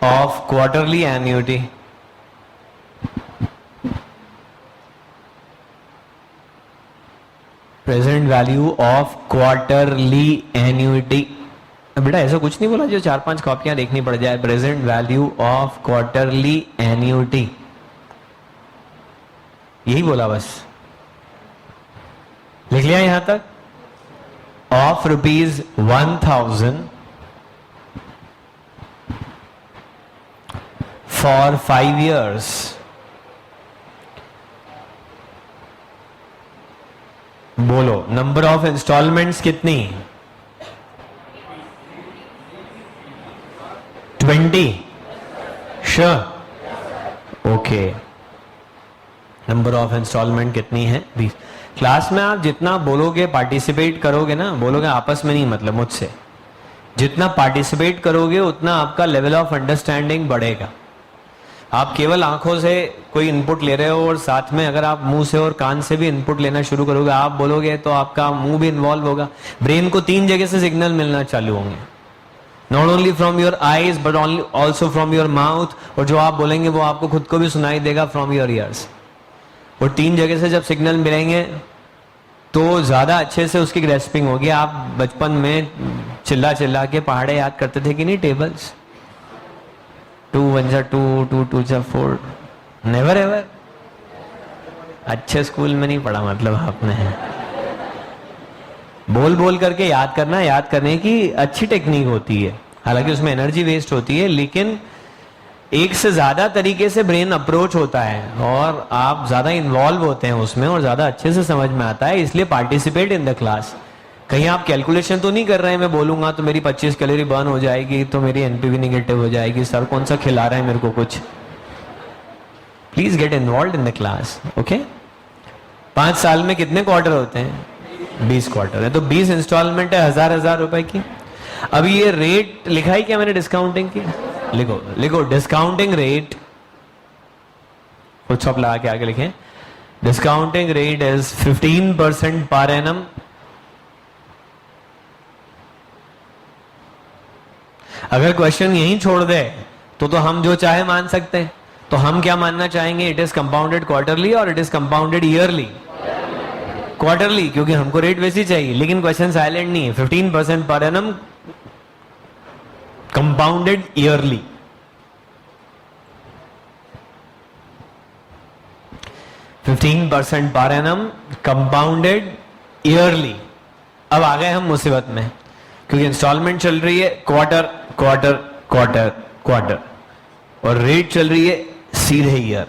of quarterly annuity present value of quarterly annuity। बेटा ऐसा कुछ नहीं बोला जो 4-5 कॉपियां देखनी पड़ जाए। Present value of quarterly annuity, यही बोला बस। लिख लिया यहां तक? Of ₹1,000 for 5 years. बोलो नंबर ऑफ इंस्टॉलमेंट्स कितनी? 20. Sure? Okay. Number of installment कितनी है? 20. क्लास में आप जितना बोलोगे, पार्टिसिपेट करोगे ना, बोलोगे आपस में नहीं, मतलब मुझसे, जितना पार्टिसिपेट करोगे उतना आपका लेवल ऑफ अंडरस्टैंडिंग बढ़ेगा. आप केवल आंखों से कोई इनपुट ले रहे हो और साथ में अगर आप मुंह से और कान से भी इनपुट लेना शुरू करोगे, आप बोलोगे तो आपका मुंह भी इन्वॉल्व होगा. ब्रेन को 3 जगह से सिग्नल मिलना चालू होंगे. Not only from your eyes but also from your mouth. और जो आप बोलेंगे वो आपको खुद को भी सुनाई देगा फ्रॉम योर ईयर्स. और 3 जगह से जब सिग्नल मिलेंगे तो ज्यादा अच्छे से उसकी ग्रेस्पिंग होगी. आप बचपन में चिल्ला चिल्ला के पहाड़े याद करते थे कि नहीं? टेबल्स 2 1 2 2 2 4. Never ever. अच्छे स्कूल में नहीं पढ़ा मतलब आपने. बोल बोल करके याद करना, याद करने की अच्छी टेक्निक होती है. हालांकि उसमें एनर्जी वेस्ट होती है, लेकिन एक से ज्यादा तरीके से ब्रेन अप्रोच होता है और आप ज्यादा इन्वॉल्व होते हैं उसमें और ज्यादा अच्छे से समझ में आता है. इसलिए पार्टिसिपेट इन द क्लास. कहीं आप कैलकुलेशन तो नहीं कर रहे हैं, मैं बोलूंगा तो मेरी 25 कैलोरी बर्न हो जाएगी तो मेरी एनपीवी नेगेटिव हो जाएगी, सर कौन सा खिला रहा है मेरे को कुछ. Please get involve in the class. Okay. 5 साल में कितने क्वार्टर होते हैं? 20 क्वार्टर है. तो 20 इंस्टॉलमेंट है 1000 रुपए की. अभी ये रेट लिखा है क्या मैंने डिस्काउंटिंग की? लिखो लिखो डिस्काउंटिंग रेट. फुल स्टॉप लगा के आगे लिखें. Discounting rate is 15% per annum. अगर क्वेश्चन यहीं छोड़ दे तो हम जो चाहे मान सकते हैं. तो हम क्या मानना चाहेंगे? इट इज कंपाउंडेड क्वार्टरली और it is compounded yearly. Quarterly क्योंकि हमको रेट वैसी चाहिए, लेकिन क्वेश्चन साइलेंट नहीं है. 15% per annum compounded yearly. %15 per annum compounded yearly. अब आ गए हम मुसीबत में क्योंकि इंस्टॉलमेंट चल रही है क्वार्टर क्वार्टर क्वार्टर क्वार्टर और रेट चल रही है सीधे ईयर.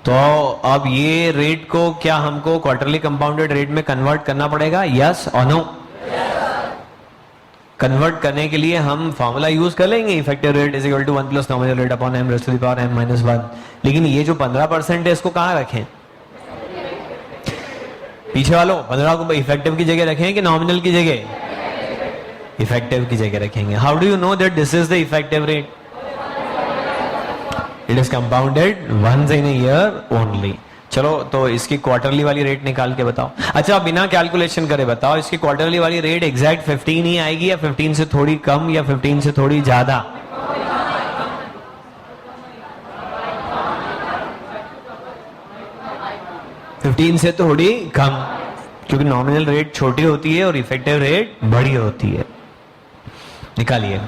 तो अब ये रेट को क्या हमको क्वार्टरली कंपाउंडेड रेट में कन्वर्ट करना पड़ेगा? यस और नो? कन्वर्ट करने के लिए हम फॉर्मूला यूज कर लेंगे. Effective rate is equal to 1 plus nominal rate upon m raise to the power m minus 1. लेकिन ये जो 15% है इसको कहां रखें? पीछे वालों 15 को इफेक्टिव की जगह रखें कि नॉमिनल की जगह? इफेक्टिव की जगह रखेंगे. How do you know that this is the effective rate? It is compounded once in a year only. चलो तो इसकी क्वार्टरली वाली रेट निकाल के बताओ. अच्छा बिना कैलकुलेशन करे बताओ इसकी क्वार्टरली वाली रेट एग्जैक्ट 15 ही आएगी या 15 से थोड़ी कम या 15 से थोड़ी ज्यादा? $15 से थोड़ी कम, क्योंकि नॉमिनल रेट छोटी होती है और इफेक्टिव रेट बड़ी होती है. निकालिए.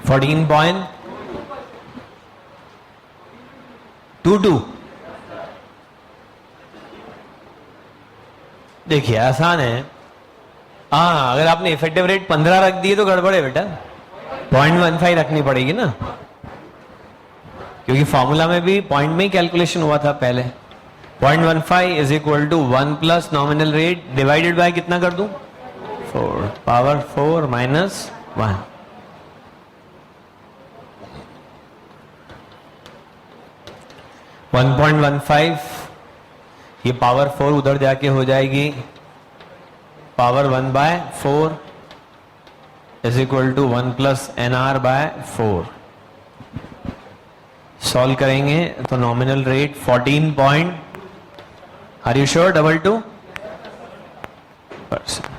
$14.22. देखिए आसान है. हाँ अगर आपने इफेक्टिव रेट 15 रख दिए तो गड़बड़ है बेटा. 0.15 रखनी पड़ेगी ना, क्योंकि फॉर्मूला में भी पॉइंट में ही कैलकुलेशन हुआ था पहले. 0.15 is equal to 1 plus nominal rate divided by कितना कर दूं? 4 पावर 4 माइनस 1। वन 1.15, ये पावर 4 उधर जाके हो जाएगी power 1/4 is equal to 1 plus NR/4। Solve करेंगे तो nominal rate 14 point, are you sure, 22%।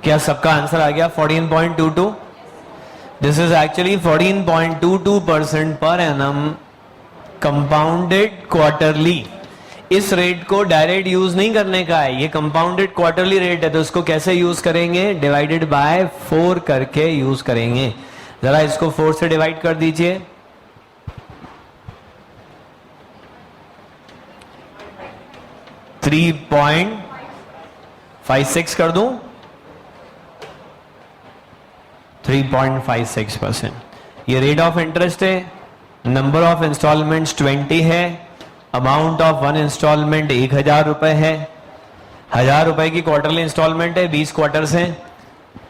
क्या सबका आंसर आ गया? 14.22। This is actually 14.22% per annum compounded quarterly. इस रेट को डायरेक्ट यूज नहीं करने का है, ये कंपाउंडेड क्वार्टरली रेट है, तो इसको कैसे यूज करेंगे? डिवाइडेड बाय 4 करके यूज करेंगे। जरा इसको 4 से डिवाइड कर दीजिए। थ्री 3.56 कर दूं? 3.56%। ये रेट ऑफ इंटरेस्ट है, नंबर ऑफ इंस्टॉलमेंट्स 20 है, अमाउंट ऑफ वन इंस्टॉलमेंट 1000 रुपए है, 1000 रुपए की क्वार्टरली इंस्टॉलमेंट है, 20 क्वार्टर्स हैं,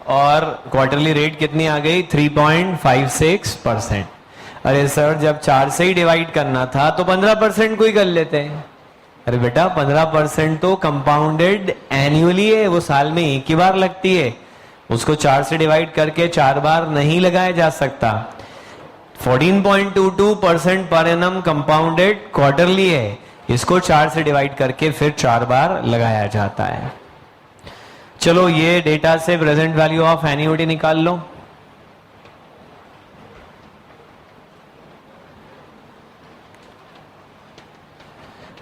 और क्वार्टरली रेट कितनी आ गई? 3.56%। अरे सर, जब 4 से ही डिवाइड करना था तो 15% को ही कर लेते हैं। अरे बेटा, 15% तो कंपाउंडेड एनुअली है, वो साल में एक ही बार लगती है, उसको 4 से डिवाइड करके 4 बार नहीं लगाया जा सकता। 14.22% पर एनम कंपाउंडेड क्वार्टरली है, इसको 4 से डिवाइड करके फिर 4 बार लगाया जाता है। चलो, ये डेटा से प्रेजेंट वैल्यू ऑफ एन्युटी निकाल लो।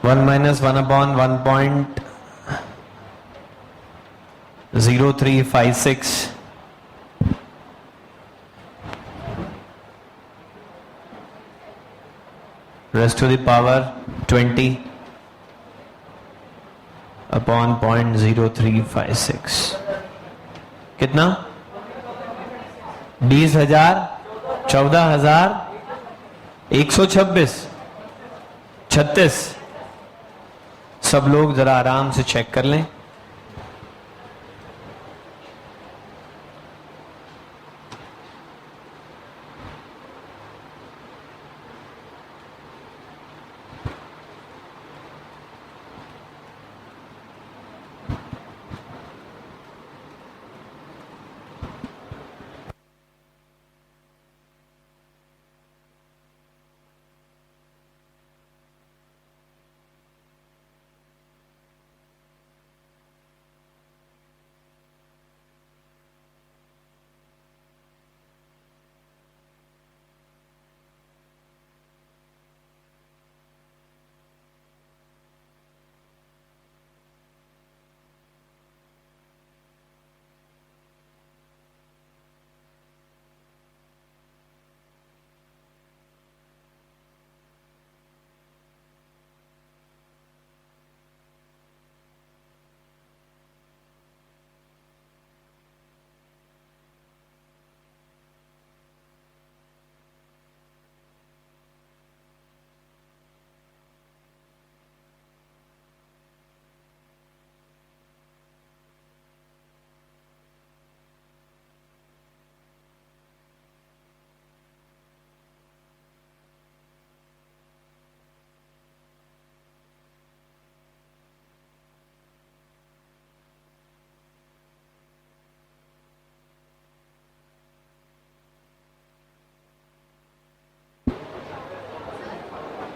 One minus 1/1.0356 raised to the power 20 upon 0.0356 कितना? 20,000, 14,126, 36। सब लोग जरा आराम से चेक कर लें।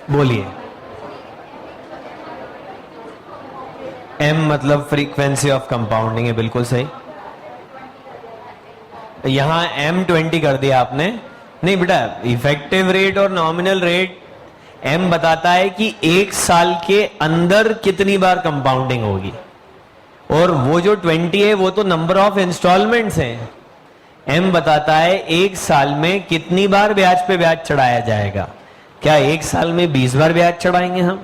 बोलिए। m मतलब फ्रीक्वेंसी ऑफ कंपाउंडिंग है, बिल्कुल सही। यहां m20 कर दिया आपने। नहीं बेटा, इफेक्टिव रेट और नॉमिनल रेट m बताता है कि एक साल के अंदर कितनी बार कंपाउंडिंग होगी, और वो जो 20 है वो तो नंबर ऑफ इंस्टॉलमेंट्स हैं। m बताता है एक साल में कितनी बार ब्याज पे ब्याज चढ़ाया जाएगा। क्या एक साल में 20 बार ब्याज चढ़ाएंगे हम?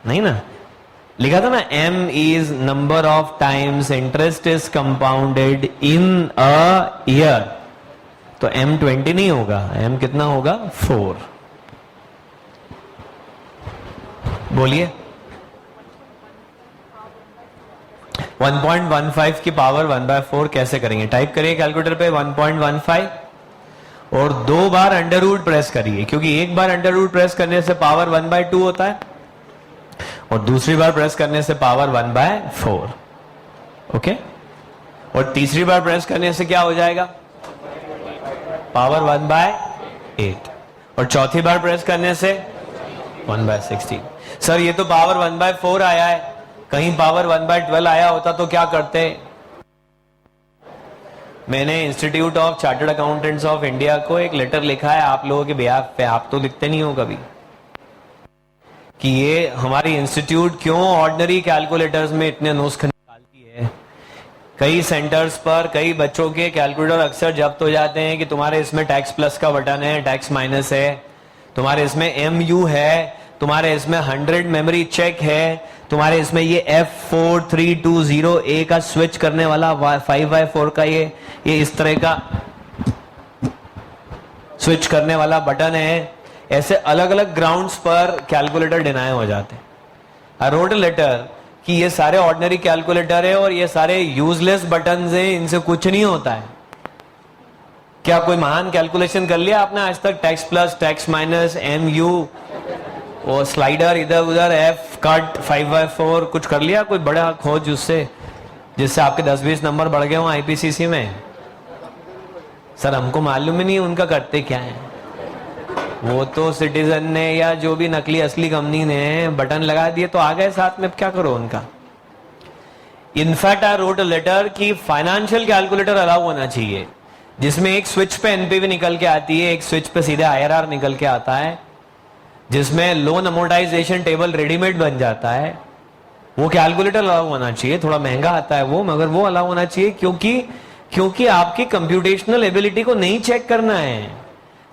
नहीं ना। लिखा था ना, m is number of times interest is compounded in a year. तो m20 नहीं होगा, m कितना होगा? 4। बोलिए। 1.15 की पावर 1/4 कैसे करेंगे? टाइप करिए कैलकुलेटर पे 1.15 और 2 बार अंडर रूट प्रेस करिए, क्योंकि एक बार अंडर रूट प्रेस करने से पावर 1/2 होता है और दूसरी बार प्रेस करने से पावर 1/4। ओके, और तीसरी बार प्रेस करने से क्या हो जाएगा? पावर 1/8, और चौथी बार प्रेस करने से 1/16। सर ये तो पावर 1/4 आया है, कहीं पावर 1/12 आया होता तो क्या करते? मैंने institute of chartered accountants of India को एक लेटर लिखा है आप लोगों के बिहाफ पे। आप तो लिखते नहीं हो कभी कि ये हमारी इंस्टीट्यूट क्यों ऑर्डिनरी कैलकुलेटर्स में इतने नुस्खे निकालती है। कई सेंटर्स पर कई बच्चों के कैलकुलेटर अक्सर जब्त हो जाते हैं कि तुम्हारे इसमें टैक्स प्लस का बटन है, टैक्स माइनस है, तुम्हारे इसमें MU है, तुम्हारे इसमें 100 मेमोरी चेक है, तुम्हारे इसमें ये F4320A का स्विच करने वाला 5/4 का ये इस तरह का स्विच करने वाला बटन है। ऐसे अलग अलग ग्राउंड्स पर कैलकुलेटर डिनाई हो जाते हैं। आई रोट अ लेटर कि ये सारे ऑर्डिनरी कैलकुलेटर है और ये सारे यूजलेस बटन्स हैं, इनसे कुछ नहीं होता है। क्या कोई महान कैलकुलेशन कर लिया आपने आज तक? Tax plus, tax minus, MU और स्लाइडर इधर उधर, F कट 5/4 कुछ कर लिया? कोई बड़ा खोज जिससे आपके 10-20 नंबर बढ़ गए हो IPCC में? सर हमको मालूम ही नहीं उनका करते क्या है। वो तो सिटीजन ने या जो भी नकली असली कंपनी ने बटन लगा दिए तो आ गए साथ में, क्या करो उनका। In fact I wrote a letter कि फाइनेंशियल कैलकुलेटर अलाउ होना चाहिए जिसमें एक स्विच पे NPV निकल के आती है, एक स्विच पे सीधे IRR निकल के आता है, जिसमें लोन अमोर्टाइजेशन टेबल रेडीमेड बन जाता है। वो कैलकुलेटर अलाउ होना चाहिए। थोड़ा महंगा आता है वो, मगर वो अलाउ होना चाहिए, क्योंकि आपकी कंप्यूटेशनल एबिलिटी को नहीं चेक करना है।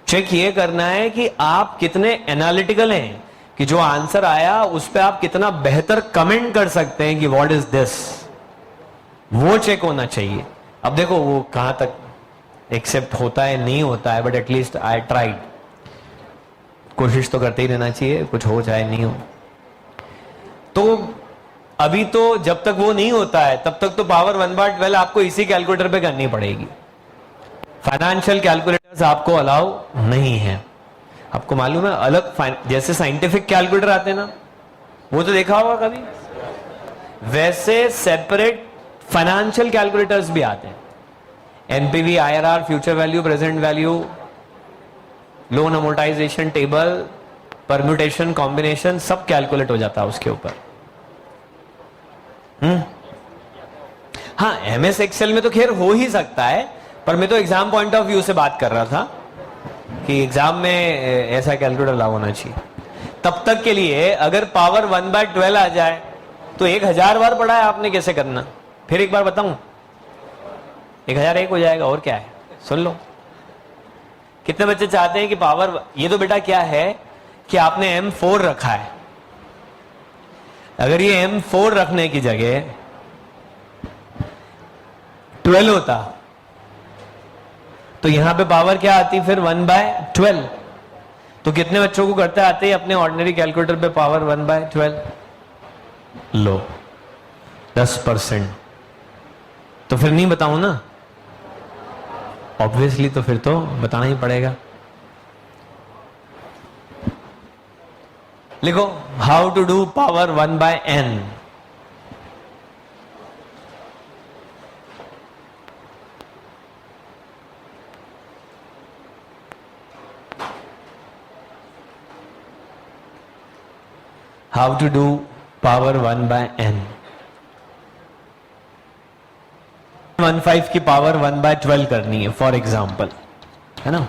चेक ये करना है कि आप कितने एनालिटिकल हैं, कि जो आंसर आया उस पर आप कितना बेहतर कमेंट कर सकते हैं कि व्हाट इज दिस। वो चेक होना चाहिए। अब देखो वो कहां तक एक्सेप्ट होता है नहीं होता है, बट एटलीस्ट आई ट्राइड। कोशिश तो करते ही रहना चाहिए, कुछ हो चाहे नहीं हो। तो अभी तो जब तक वो नहीं होता है तब तक तो पावर 1/12 आपको इसी कैलकुलेटर पे करनी पड़ेगी। फाइनेंशियल कैलकुलेटर्स आपको अलाउ नहीं है। आपको मालूम है अलग जैसे साइंटिफिक कैलकुलेटर आते हैं ना, वो तो देखा होगा कभी, वैसे सेपरेट फाइनेंशियल कैलकुलेटर्स भी आते हैं। NPV, IRR, future value, present value, loan amortisation table, permutation, combination, सब कैलकुलेट हो जाता है उसके ऊपर। हाँ, MS एक्सेल में तो खैर हो ही सकता है, पर मैं तो एग्जाम पॉइंट ऑफ व्यू से बात कर रहा था कि एग्जाम में ऐसा कैलकुलेटर लागू होना चाहिए। तब तक के लिए अगर पावर 1/12 आ जाए तो 1000 बार पढ़ा है आपने, कैसे करना? फिर एक बार बताऊं, 1001 हो जाएगा। और क्या है, सुन लो। कितने बच्चे चाहते हैं कि पावर, ये तो बेटा क्या है कि आपने M4 रखा है। अगर ये M4 रखने की जगह 12 होता तो यहां पे पावर क्या आती फिर? 1/12। तो कितने बच्चों को करते आते ही अपने ऑर्डिनरी कैलकुलेटर पे पावर 1/12? लो 10%। तो फिर नहीं बताऊं ना, ऑब्वियसली, तो फिर तो बताना ही पड़ेगा। लिखो how to do power 1/n। How to do power 1/n। 15 की पावर 1/12 करनी है फॉर एग्जाम्पल, है ना।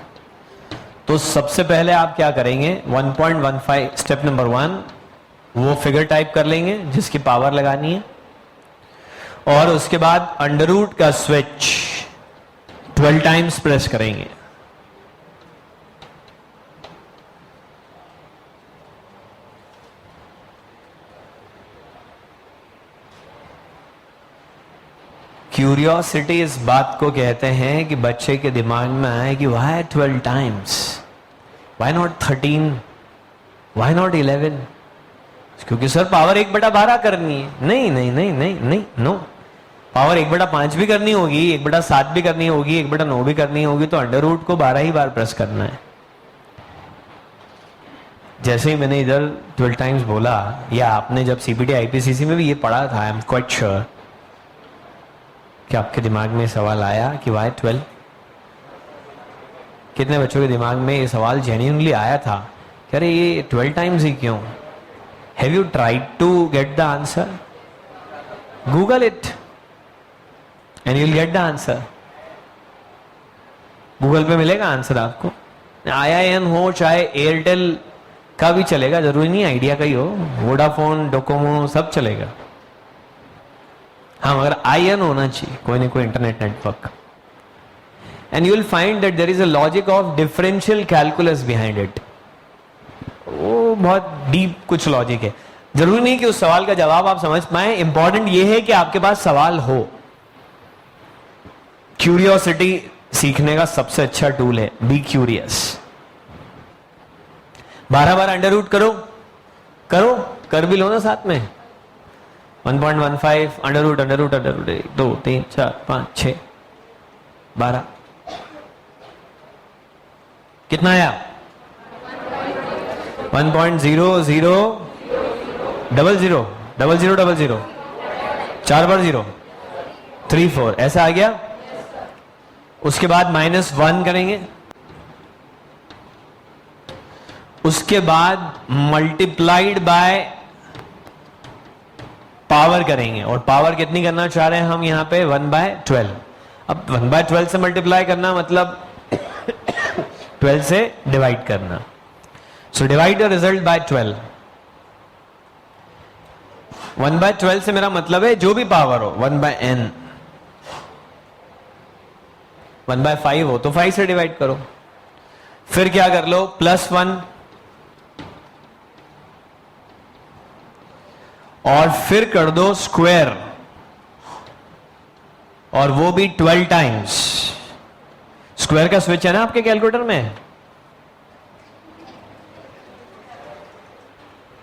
तो सबसे पहले आप क्या करेंगे, 1.15 स्टेप नंबर 1 वो फिगर टाइप कर लेंगे जिसकी पावर लगानी है, और उसके बाद अंडर रूट का स्विच 12 टाइम्स प्रेस करेंगे। क्यूरियोसिटी इस बात को कहते हैं कि बच्चे के दिमाग में आए कि why 12 times, why not 13, why not 11, क्योंकि सर पावर 1/12 करनी है। नहीं नहीं नहीं नहीं नहीं, नो, पावर 1/5 भी करनी होगी, 1/7 भी करनी होगी, 1/9 भी करनी होगी, तो अंडर रूट को 12 ही बार प्रेस करना है। जैसे ही मैंने इधर 12 टाइम्स बोला, या आपने जब सीपीटी आईपीसीसी में भी ये पढ़ा था, आई एम क्वाइट श्योर कि आपके दिमाग में सवाल आया कि वाई 12। कितने बच्चों के दिमाग में ये सवाल जेन्युइनली आया था कि अरे ये 12 टाइम्स ही क्यों? Have you tried to get the answer? Google it and you will get the answer. Google पे मिलेगा आंसर आपको। IIN हो चाहे एयरटेल का भी चलेगा, जरूरी नहीं आइडिया का ही हो, वोडाफोन, डोकोमो सब चलेगा। हाँ, मगर IN होना चाहिए, कोई ना कोई internet network. And you will find that there is a logic of differential calculus behind it. वो बहुत डीप कुछ लॉजिक है। जरूरी नहीं कि उस सवाल का जवाब आप समझ पाए, इंपॉर्टेंट ये है कि आपके पास सवाल हो। क्यूरियोसिटी सीखने का सबसे अच्छा टूल है, बी क्यूरियस। 12 बार अंडर रूट करो, करो, कर भी लो ना साथ में। 1.15 under root under root under root, 1 2 3 4 5 6 12, कितना आया? 1.00000000, 4 बार 0, 3 4, ऐसा आ गया। उसके बाद -1 करेंगे, उसके बाद मल्टीप्लाइड बाय पावर करेंगे, और पावर कितनी करना चाह रहे हैं हम यहां पे? 1/12। अब 1/12 से मल्टीप्लाई करना मतलब 12 से डिवाइड करना। So divide the result by 12। 1/12 से मेरा मतलब है जो भी पावर हो, 1/n। 1/5 हो तो 5 से डिवाइड करो। फिर क्या कर लो, +1, और फिर कर दो स्क्वायर, और वो भी 12 टाइम्स। स्क्वायर का स्विच है ना आपके कैलकुलेटर में?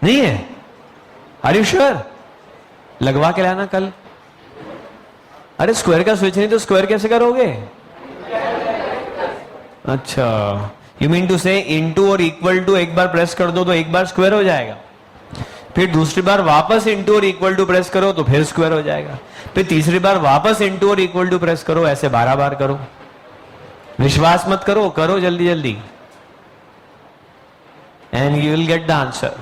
नहीं है? Are you sure? लगवा के लाना कल। अरे स्क्वायर का स्विच नहीं तो स्क्वायर कैसे करोगे? अच्छा, यू मीन टू से इनटू और इक्वल टू एक बार प्रेस कर दो तो एक बार स्क्वायर हो जाएगा, फिर दूसरी बार वापस इनटू और इक्वल टू प्रेस करो तो फिर स्क्वायर हो जाएगा, फिर तीसरी बार वापस इनटू और इक्वल टू प्रेस करो, ऐसे 12 बार करो। विश्वास मत करो, करो जल्दी जल्दी, and you will get the answer.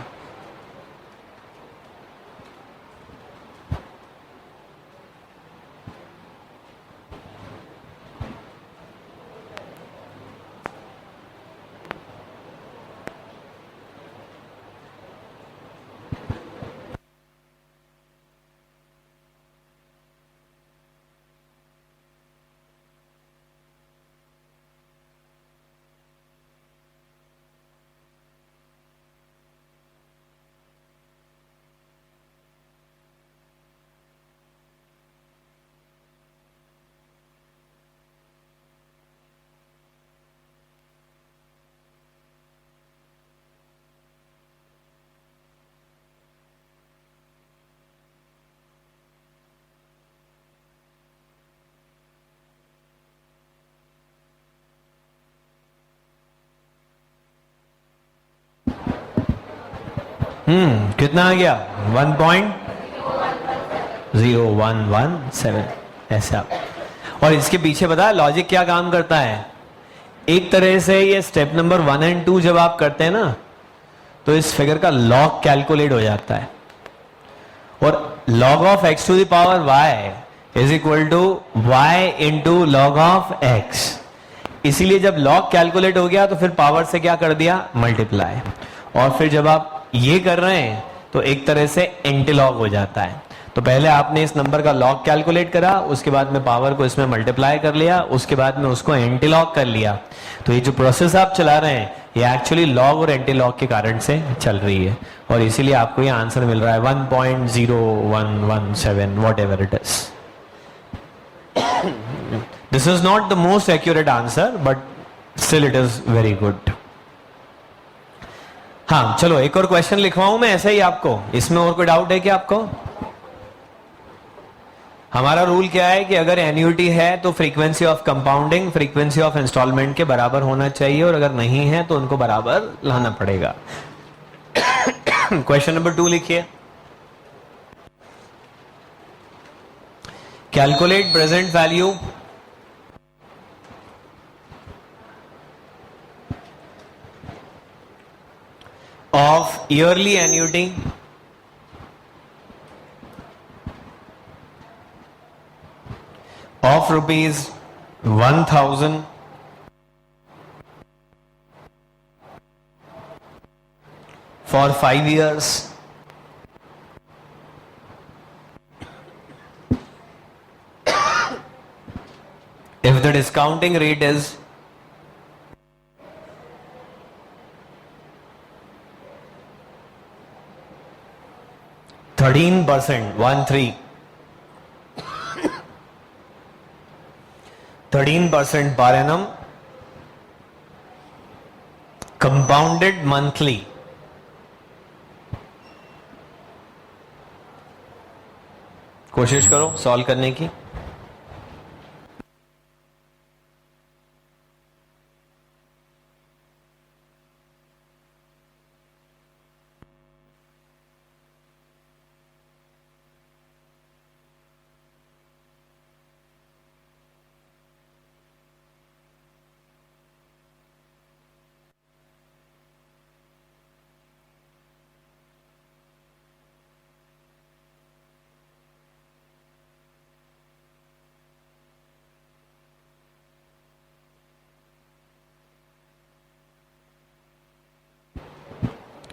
कितना आ गया? 1.0117 ऐसा। और इसके पीछे पता है लॉजिक क्या काम करता है? एक तरह से ये स्टेप नंबर 1 और 2 जब आप करते हैं ना, तो इस फिगर का लॉग कैलकुलेट हो जाता है, और log of x to the power y is equal to y into log of x। इसीलिए जब log कैलकुलेट हो गया तो फिर पावर से क्या कर दिया, मल्टीप्लाई। और फिर जब आप ये कर रहे हैं तो एक तरह से एंटीलॉग हो जाता है। तो पहले आपने इस नंबर का log कैलकुलेट करा, उसके बाद में पावर को इसमें मल्टीप्लाई कर लिया, उसके बाद में उसको एंटीलॉग कर लिया। तो ये जो प्रोसेस आप चला रहे हैं ये एक्चुअली लॉग और एंटीलॉग के कारण से चल रही है, और इसीलिए आपको ये आंसर मिल रहा है 1.0117 what ever it is. This is not the most accurate answer but still it is very good. हाँ चलो एक और क्वेश्चन लिखवाऊं मैं ऐसा ही आपको, इसमें और कोई डाउट है क्या आपको? हमारा रूल क्या है कि अगर एन्युटी है तो frequency of compounding frequency of installment के बराबर होना चाहिए, और अगर नहीं है तो उनको बराबर लाना पड़ेगा। क्वेश्चन नंबर 2 लिखिए। Calculate present value of yearly annuity of rupees 1000 for 5 years if the discounting rate is 13%, 13% per annum compounded monthly कोशिश करो सॉल्व करने की।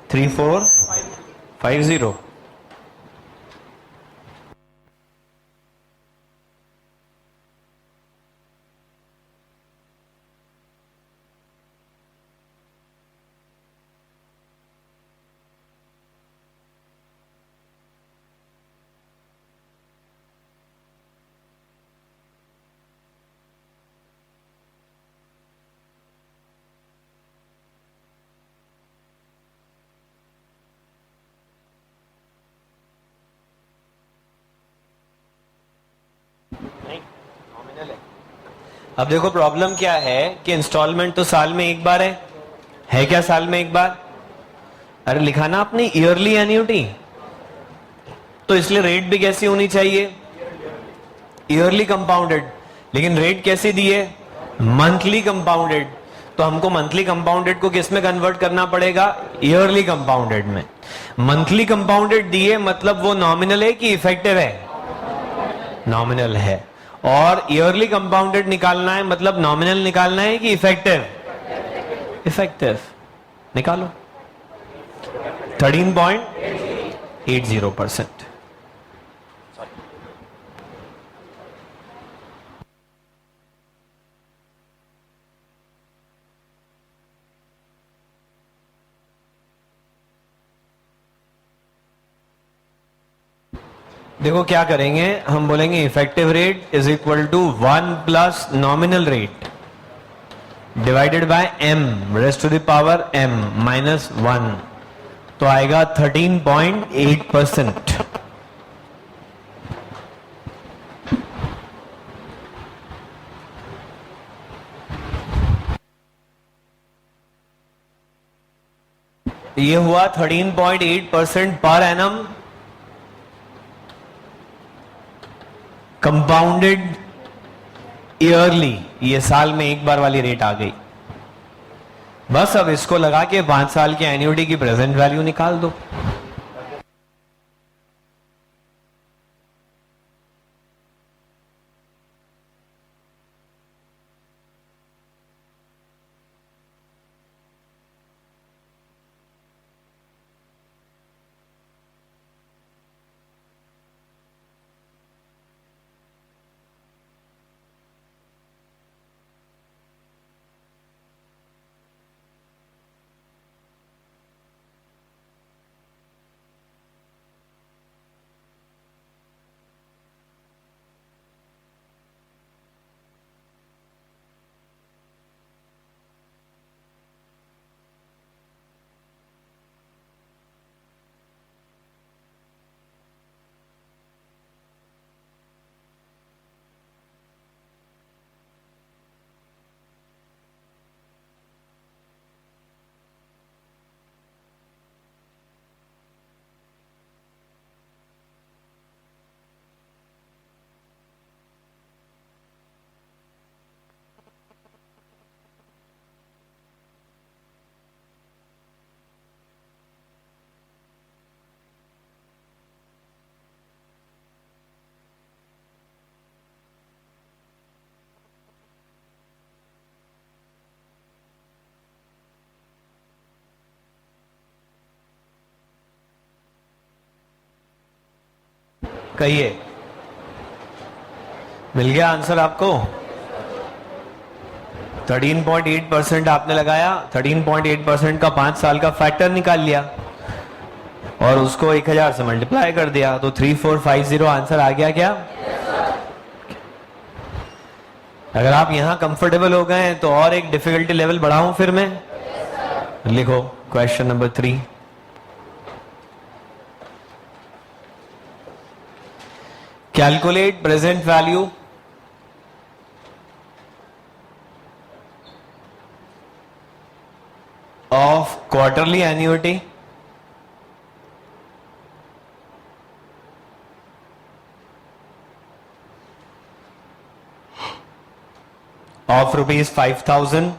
थ्री 4 5 0 अब देखो प्रॉब्लम क्या है कि इंस्टॉलमेंट तो साल में एक बार है क्या साल में एक बार? अरे लिखा ना आपने ईयरली एन्युटी, तो इसलिए रेट भी कैसी होनी चाहिए, ईयरली कंपाउंडेड। लेकिन रेट कैसे दी है, मंथली कंपाउंडेड। तो हमको मंथली कंपाउंडेड को किस में कन्वर्ट करना पड़ेगा, ईयरली कंपाउंडेड में। मंथली कंपाउंडेड दिए मतलब वो नॉमिनल है कि इफेक्टिव है, नॉमिनल है। और ईयरली कंपाउंडेड निकालना है मतलब नॉमिनल निकालना है कि इफेक्टिव, इफेक्टिव निकालो। 13.80%। देखो क्या करेंगे, हम बोलेंगे effective rate is equal to 1 plus nominal rate divided by m raised to the power m minus 1, तो आएगा 13.8%। ये हुआ 13.8% पर एनम कंपाउंडेड ईयरली, ये साल में एक बार वाली रेट आ गई। बस अब इसको लगा के 5 साल की एन्युटी की प्रेजेंट वैल्यू निकाल दो। कहिए, मिल गया आंसर आपको? 13.8% आपने लगाया, 13.8% का 5 साल का फैक्टर निकाल लिया और उसको 1000 से मल्टीप्लाई कर दिया, तो 3450 आंसर आ गया क्या? अगर आप यहां कंफर्टेबल हो गए तो और एक डिफिकल्टी लेवल बढ़ाऊं फिर मैं? लिखो question number 3। Calculate present value of quarterly annuity of rupees 5,000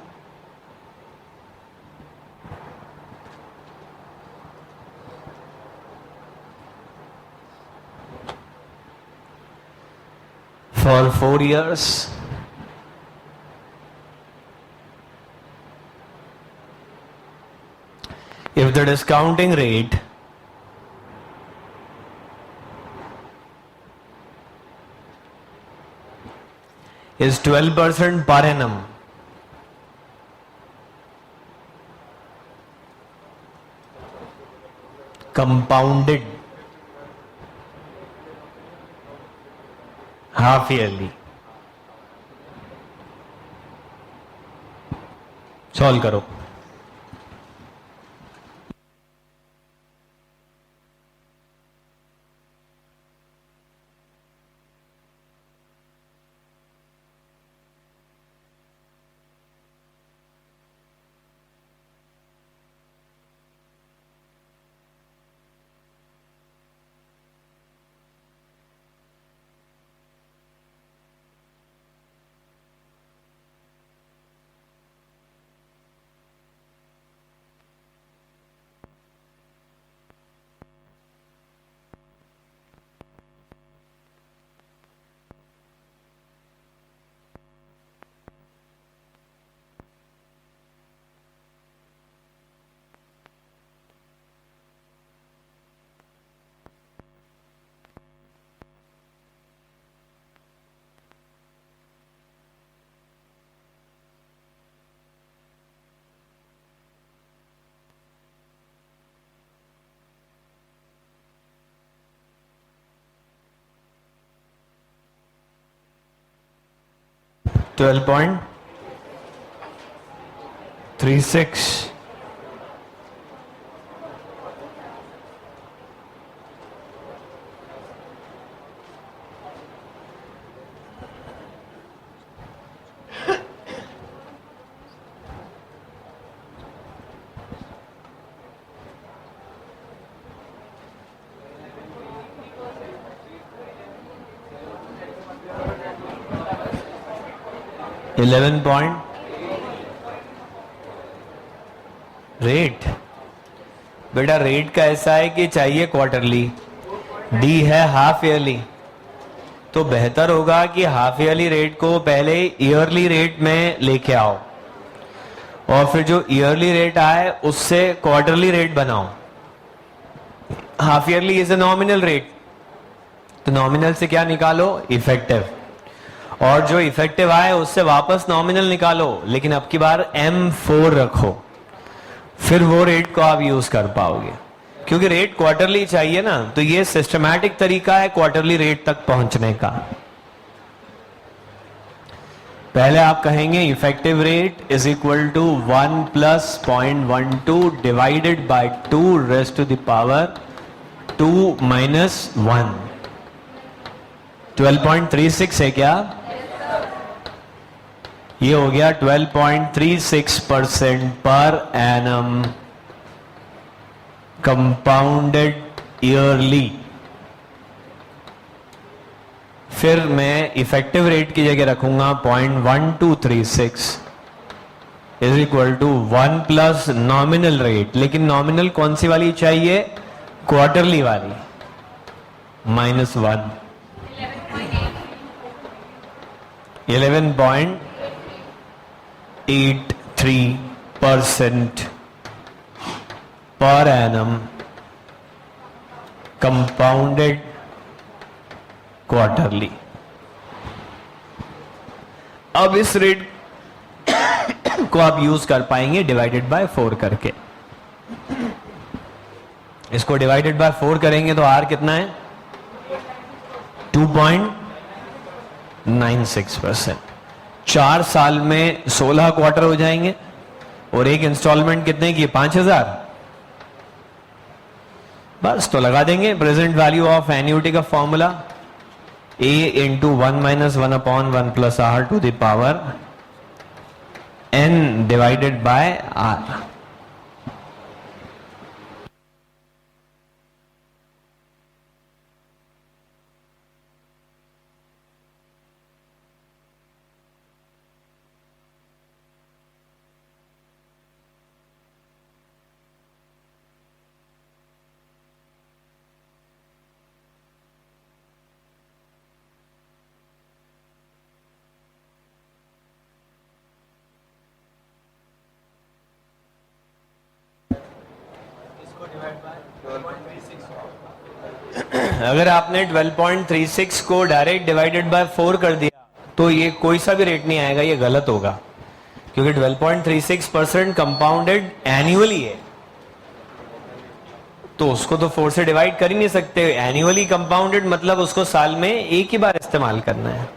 for 4 years if the discounting rate is 12% per annum compounded half yearly। Solve करो। $12.36 11 point रेट, बेटा रेट का ऐसा है कि चाहिए क्वार्टरली, डी है हाफ ईयरली, तो बेहतर होगा कि हाफ ईयरली रेट को पहले ईयरली रेट में लेके आओ और फिर जो ईयरली रेट आए उससे क्वार्टरली रेट बनाओ। Half yearly is a nominal rate, तो नॉमिनल से क्या निकालो, इफेक्टिव, और जो इफेक्टिव आए उससे वापस नॉमिनल निकालो, लेकिन अब की बार M4 रखो, फिर वो रेट को आप यूज कर पाओगे। क्योंकि रेट क्वार्टरली चाहिए ना, तो ये सिस्टमैटिक तरीका है क्वार्टरली रेट तक पहुंचने का। पहले आप कहेंगे effective rate is equal to 1 plus 0.12 divided by 2 raise to the power 2 minus 1। 12.36 है क्या? ये हो गया 12.36% पर एनम कंपाउंडेड ईयरली। फिर मैं इफेक्टिव रेट की जगह रखूंगा 0.1236 is equal to 1 plus nominal rate, लेकिन नॉमिनल कौन सी वाली चाहिए, क्वार्टरली वाली, -1। 11.83% पर एनम कंपाउंडेड क्वार्टरली। अब इस रेट को आप यूज कर पाएंगे डिवाइडेड बाय 4 करके। इसको डिवाइडेड बाय 4 करेंगे तो आर कितना है, 2.96%। 4 साल में 16 क्वार्टर हो जाएंगे और एक इंस्टॉलमेंट कितने की, 5000। बस तो लगा देंगे प्रेजेंट वैल्यू ऑफ एन्युटी का formula, A into 1 minus 1/1 plus R to the power N divided by R। अगर आपने 12.36 को डायरेक्ट डिवाइडेड बाय 4 कर दिया तो ये कोई सा भी रेट नहीं आएगा, ये गलत होगा, क्योंकि 12.36% कंपाउंडेड एनुअली है, तो उसको तो 4 से डिवाइड कर ही नहीं सकते। एनुअली कंपाउंडेड मतलब उसको साल में एक ही बार इस्तेमाल करना है।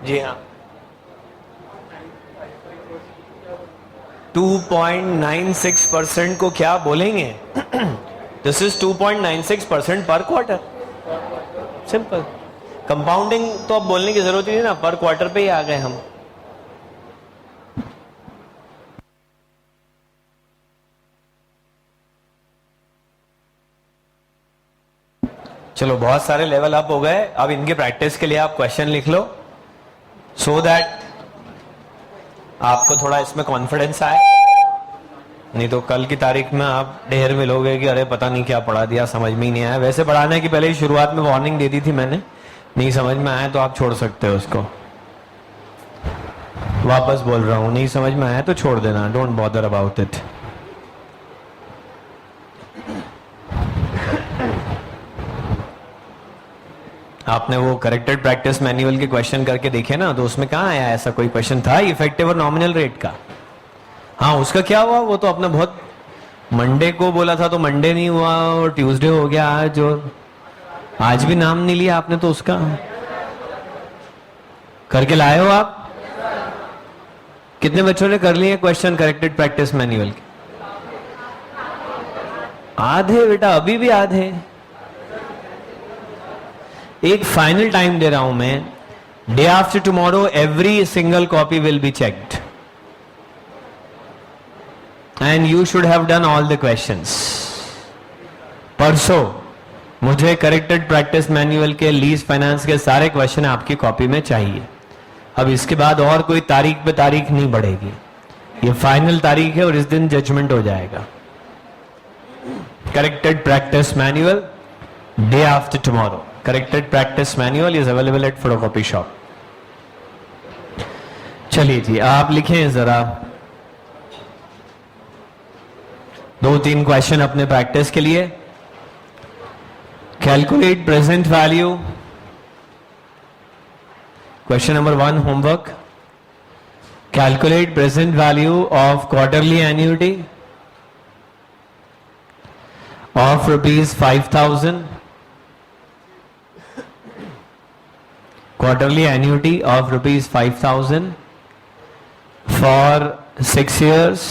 जी हाँ, 2.96% को क्या बोलेंगे, दिस इज 2.96% पर क्वार्टर। सिंपल, कंपाउंडिंग तो अब बोलने की जरूरत ही नहीं ना, पर क्वार्टर पे ही आ गए हम। चलो बहुत सारे लेवल अप हो गए, अब इनके प्रैक्टिस के लिए आप क्वेश्चन लिख लो, सो दैट आपको थोड़ा इसमें कॉन्फिडेंस आए। नहीं तो कल की तारीख में आप ढेर मिलोगे कि अरे पता नहीं क्या पढ़ा दिया, समझ में ही नहीं आया। वैसे पढ़ाने की पहले ही शुरुआत में वार्निंग दे दी थी मैंने, नहीं समझ में आया तो आप छोड़ सकते हो उसको। वापस बोल रहा हूं, नहीं समझ में आया तो छोड़ देना, डोंट बॉदर अबाउट इट। आपने वो करेक्टेड प्रैक्टिस मैनुअल के क्वेश्चन करके देखे ना, तो उसमें कहाँ आया ऐसा कोई क्वेश्चन था इफेक्टिव और नॉमिनल रेट का। हाँ, उसका क्या हुआ, वो तो आपने बहुत मंडे को बोला था तो मंडे नहीं हुआ और ट्यूसडे हो गया आज, और आज भी नाम नहीं लिया आपने, तो उसका करके लाए हो आप। कितने बच्चों ने कर लिए क्वेश्चन करेक्टेड प्रैक्टिस मैनुअल के? आधे बेटा, अभी भी आधे। एक फाइनल टाइम दे रहा हूं मैं, day after tomorrow every single copy will be checked and you should have done all the questions. परसों मुझे करेक्टेड प्रैक्टिस मैनुअल के लीज फाइनेंस के सारे क्वेश्चन आपकी कॉपी में चाहिए। अब इसके बाद और कोई तारीख पे तारीख नहीं बढ़ेगी, ये फाइनल तारीख है और इस दिन जजमेंट हो जाएगा। Corrected practice manual day after tomorrow. Corrected practice manual is available at photocopy shop. चलिए जी, आप लिखें जरा 2-3 क्वेश्चन अपने प्रैक्टिस के लिए। Calculate present value. Question number 1 homework. Calculate present value of quarterly annuity of ₹5,000। Quarterly annuity of ₹5,000 for 6 years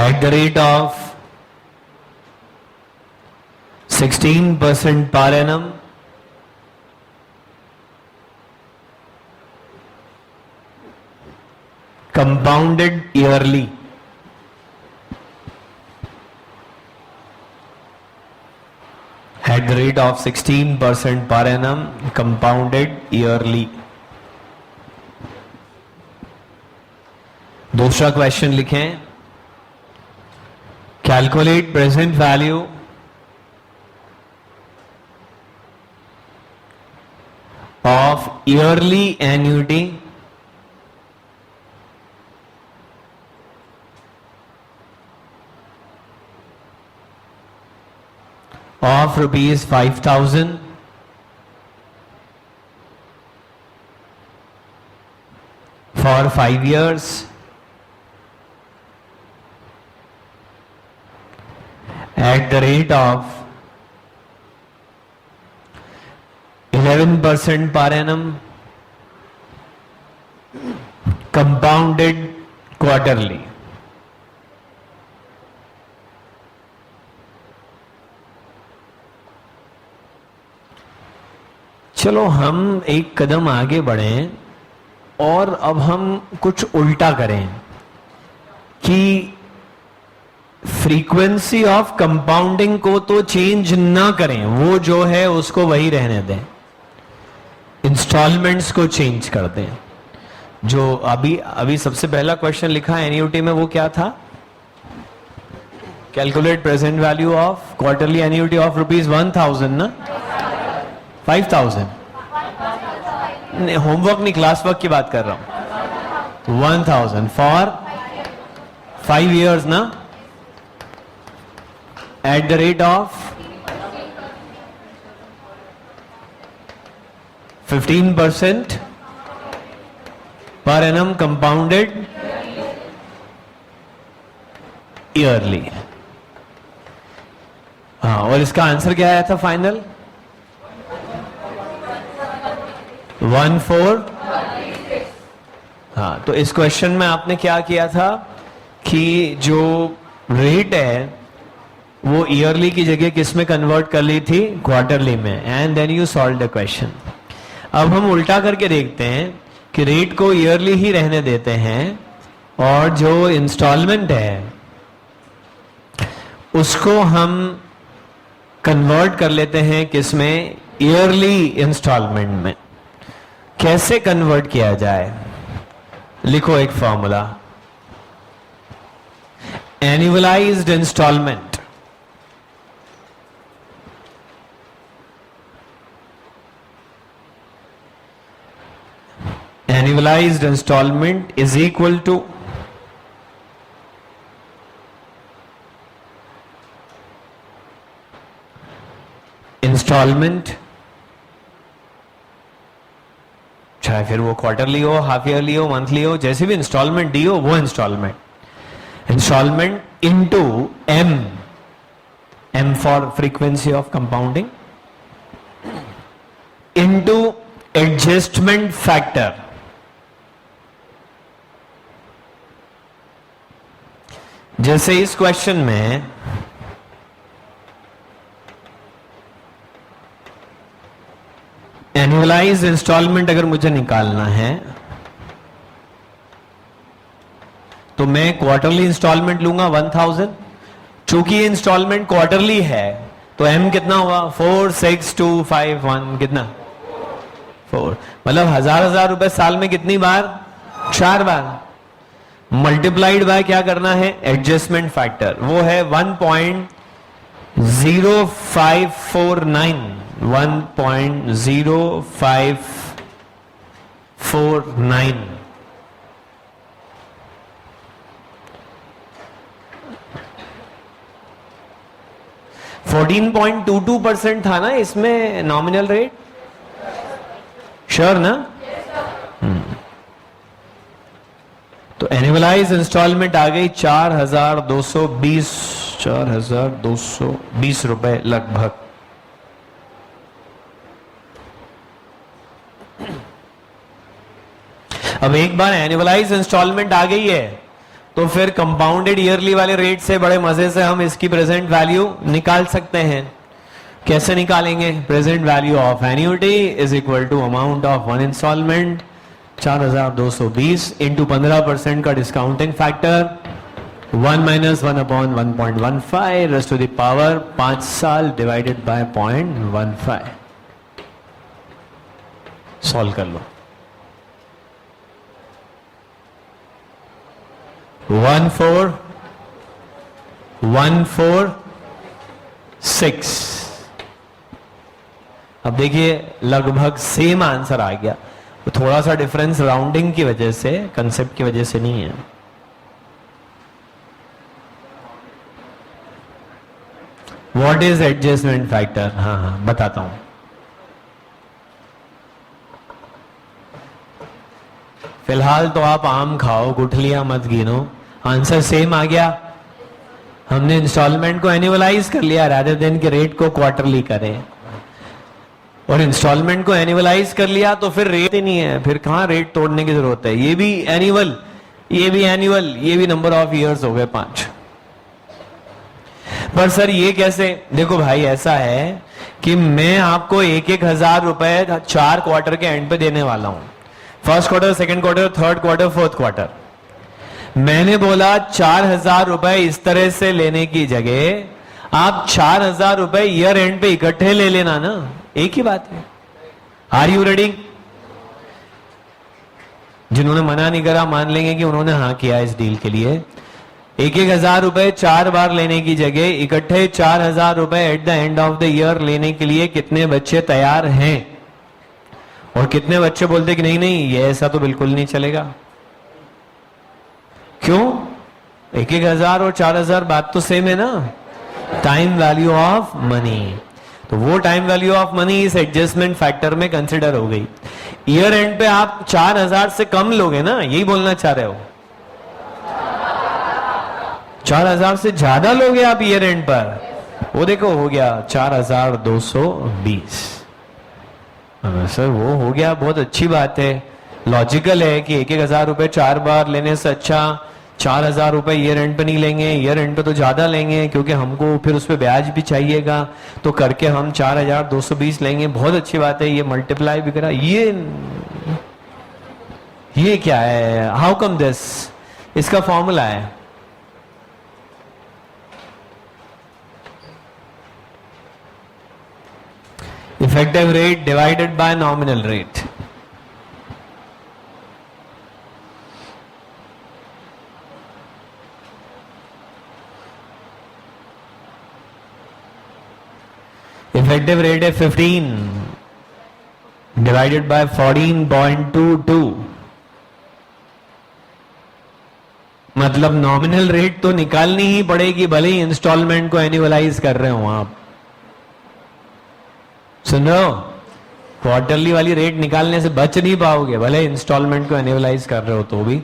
at the rate of 16% per annum compounded yearly. At the rate of 16% per annum compounded yearly. दूसरा question लिखें। Calculate present value of yearly annuity of ₹5,000 for 5 years at the rate of 11% per annum compounded quarterly. चलो हम एक कदम आगे बढ़ें और अब हम कुछ उल्टा करें कि फ्रीक्वेंसी ऑफ कंपाउंडिंग को तो चेंज ना करें, वो जो है उसको वही रहने दें, इंस्टॉलमेंट्स को चेंज कर दें। जो अभी सबसे पहला क्वेश्चन लिखा है एन्युटी में, वो क्या था? Calculate present value of quarterly annuity of ₹1,000 ना 5,000। नहीं, होमवर्क नहीं, क्लास वर्क की बात कर रहा हूं। 1,000 फॉर 5 years ना, at the rate of 15% per annum compounded yearly. हाँ, और इसका आंसर क्या आया था फाइनल? 1,4। हाँ, तो इस क्वेश्चन में आपने क्या किया था कि जो रेट है वो ईयरली की जगह किस में कन्वर्ट कर ली थी? क्वार्टरली में, and then you solve the question. अब हम उल्टा करके देखते हैं कि रेट को ईयरली ही रहने देते हैं और जो इंस्टॉलमेंट है उसको हम कन्वर्ट कर लेते हैं किस में? ईयरली इंस्टॉलमेंट में। कैसे कन्वर्ट किया जाए? लिखो एक formula. Annualised installment annualized installment is equal to installment, चाहे फिर वो क्वार्टरली हो, हाफ ईयरली हो, मंथली हो, जैसे भी इंस्टॉलमेंट दी हो वो installment into M for frequency of compounding, into adjustment factor, जैसे इस क्वेश्चन में एनुअलाइज इंस्टॉलमेंट अगर मुझे निकालना है तो मैं क्वार्टरली इंस्टॉलमेंट लूंगा 1000। चूंकि ये इंस्टॉलमेंट क्वार्टरली है तो एम कितना हुआ 46251, कितना 4, मतलब 1000 रुपए साल में कितनी बार, 4 बार। मल्टीप्लाइड बाय क्या करना है, एडजस्टमेंट फैक्टर, वो है 1.0549, 1.0549। $14.22% था ना इसमें नॉमिनल रेट, श्योर ना? तो एनुअलाइज इंस्टॉलमेंट आ गई 4,220 रुपए लगभग। अब एक बार एनुअलाइज इंस्टॉलमेंट आ गई है तो फिर कंपाउंडेड ईयरली वाले रेट से बड़े मजे से हम इसकी प्रेजेंट वैल्यू निकाल सकते हैं। कैसे निकालेंगे? Present value of annuity is equal to amount of one installment 4,220 into 15% का discounting factor 1 - 1/1.15 raise to the power 5 साल डिवाइडेड बाय 0.15। सॉल्व कर लो। 14146। अब देखिए लगभग सेम आंसर आ गया, तो थोड़ा सा डिफरेंस राउंडिंग की वजह से, कंसेप्ट की वजह से नहीं है। What is adjustment factor? हाँ बताता हूं। फिलहाल तो आप आम खाओ, गुठलियां मत गिनो। आंसर सेम आ गया। हमने इंस्टॉलमेंट को एनुअलाइज कर लिया रादर देन के रेट को क्वार्टरली करें, और इंस्टॉलमेंट को एनुअलाइज कर लिया तो फिर रेट ही नहीं है, फिर कहां रेट तोड़ने की जरूरत है। ये भी एनुअल, ये भी एनुअल, ये भी नंबर ऑफ ईयर्स हो गए 5। पर सर ये कैसे? देखो भाई ऐसा है कि मैं आपको 1,000 रुपए 4 क्वार्टर के एंड पे देने वाला हूं। First quarter, second quarter, third quarter, fourth quarter. मैंने बोला 4,000 रुपए इस तरह से लेने की जगह आप 4,000 रुपए ईयर एंड पे इकट्ठे ले लेना ना, एक ही बात है। Are you ready? जिन्होंने मना नहीं करा मान लेंगे कि उन्होंने हाँ किया इस डील के लिए। 1,000 रुपए 4 बार लेने की जगह इकट्ठे 4,000 रुपए at the end of the year लेने के लिए कितने बच्चे तैयार हैं? और कितने बच्चे बोलते कि नहीं नहीं ये ऐसा तो बिल्कुल नहीं चलेगा? क्यों? 1,000 और 4,000 बात तो सेम है ना, टाइम वैल्यू ऑफ मनी। तो वो टाइम वैल्यू ऑफ मनी इस एडजस्टमेंट फैक्टर में कंसिडर हो गई। ईयर एंड पे आप 4,000 से कम लोगे ना, यही बोलना चाह रहे हो? 4,000 से ज्यादा लोगे आप ईयर एंड पर। वो देखो हो गया 4,220। सर वो हो गया, बहुत अच्छी बात है, लॉजिकल है कि 1,000 रुपए 4 बार लेने से अच्छा 4,000 रुपए ईयर एंड पे नहीं लेंगे, ईयर एंड पे तो ज्यादा लेंगे क्योंकि हमको फिर उस पर ब्याज भी चाहिएगा, तो करके हम 4,220 लेंगे। बहुत अच्छी बात है, ये मल्टीप्लाई भी करा। ये क्या है? How come this? इसका फॉर्मूला है effective rate divided bye nominal rate. Effective rate है 15 डिवाइडेड बाय 14.22, मतलब नॉमिनल रेट तो निकालनी ही पड़ेगी भले ही इंस्टॉलमेंट को एनुअलाइज कर रहे हो आप। सुन रहे हो? क्वार्टरली वाली रेट निकालने से बच नहीं पाओगे भले इंस्टॉलमेंट को एनुअलाइज कर रहे हो तो भी।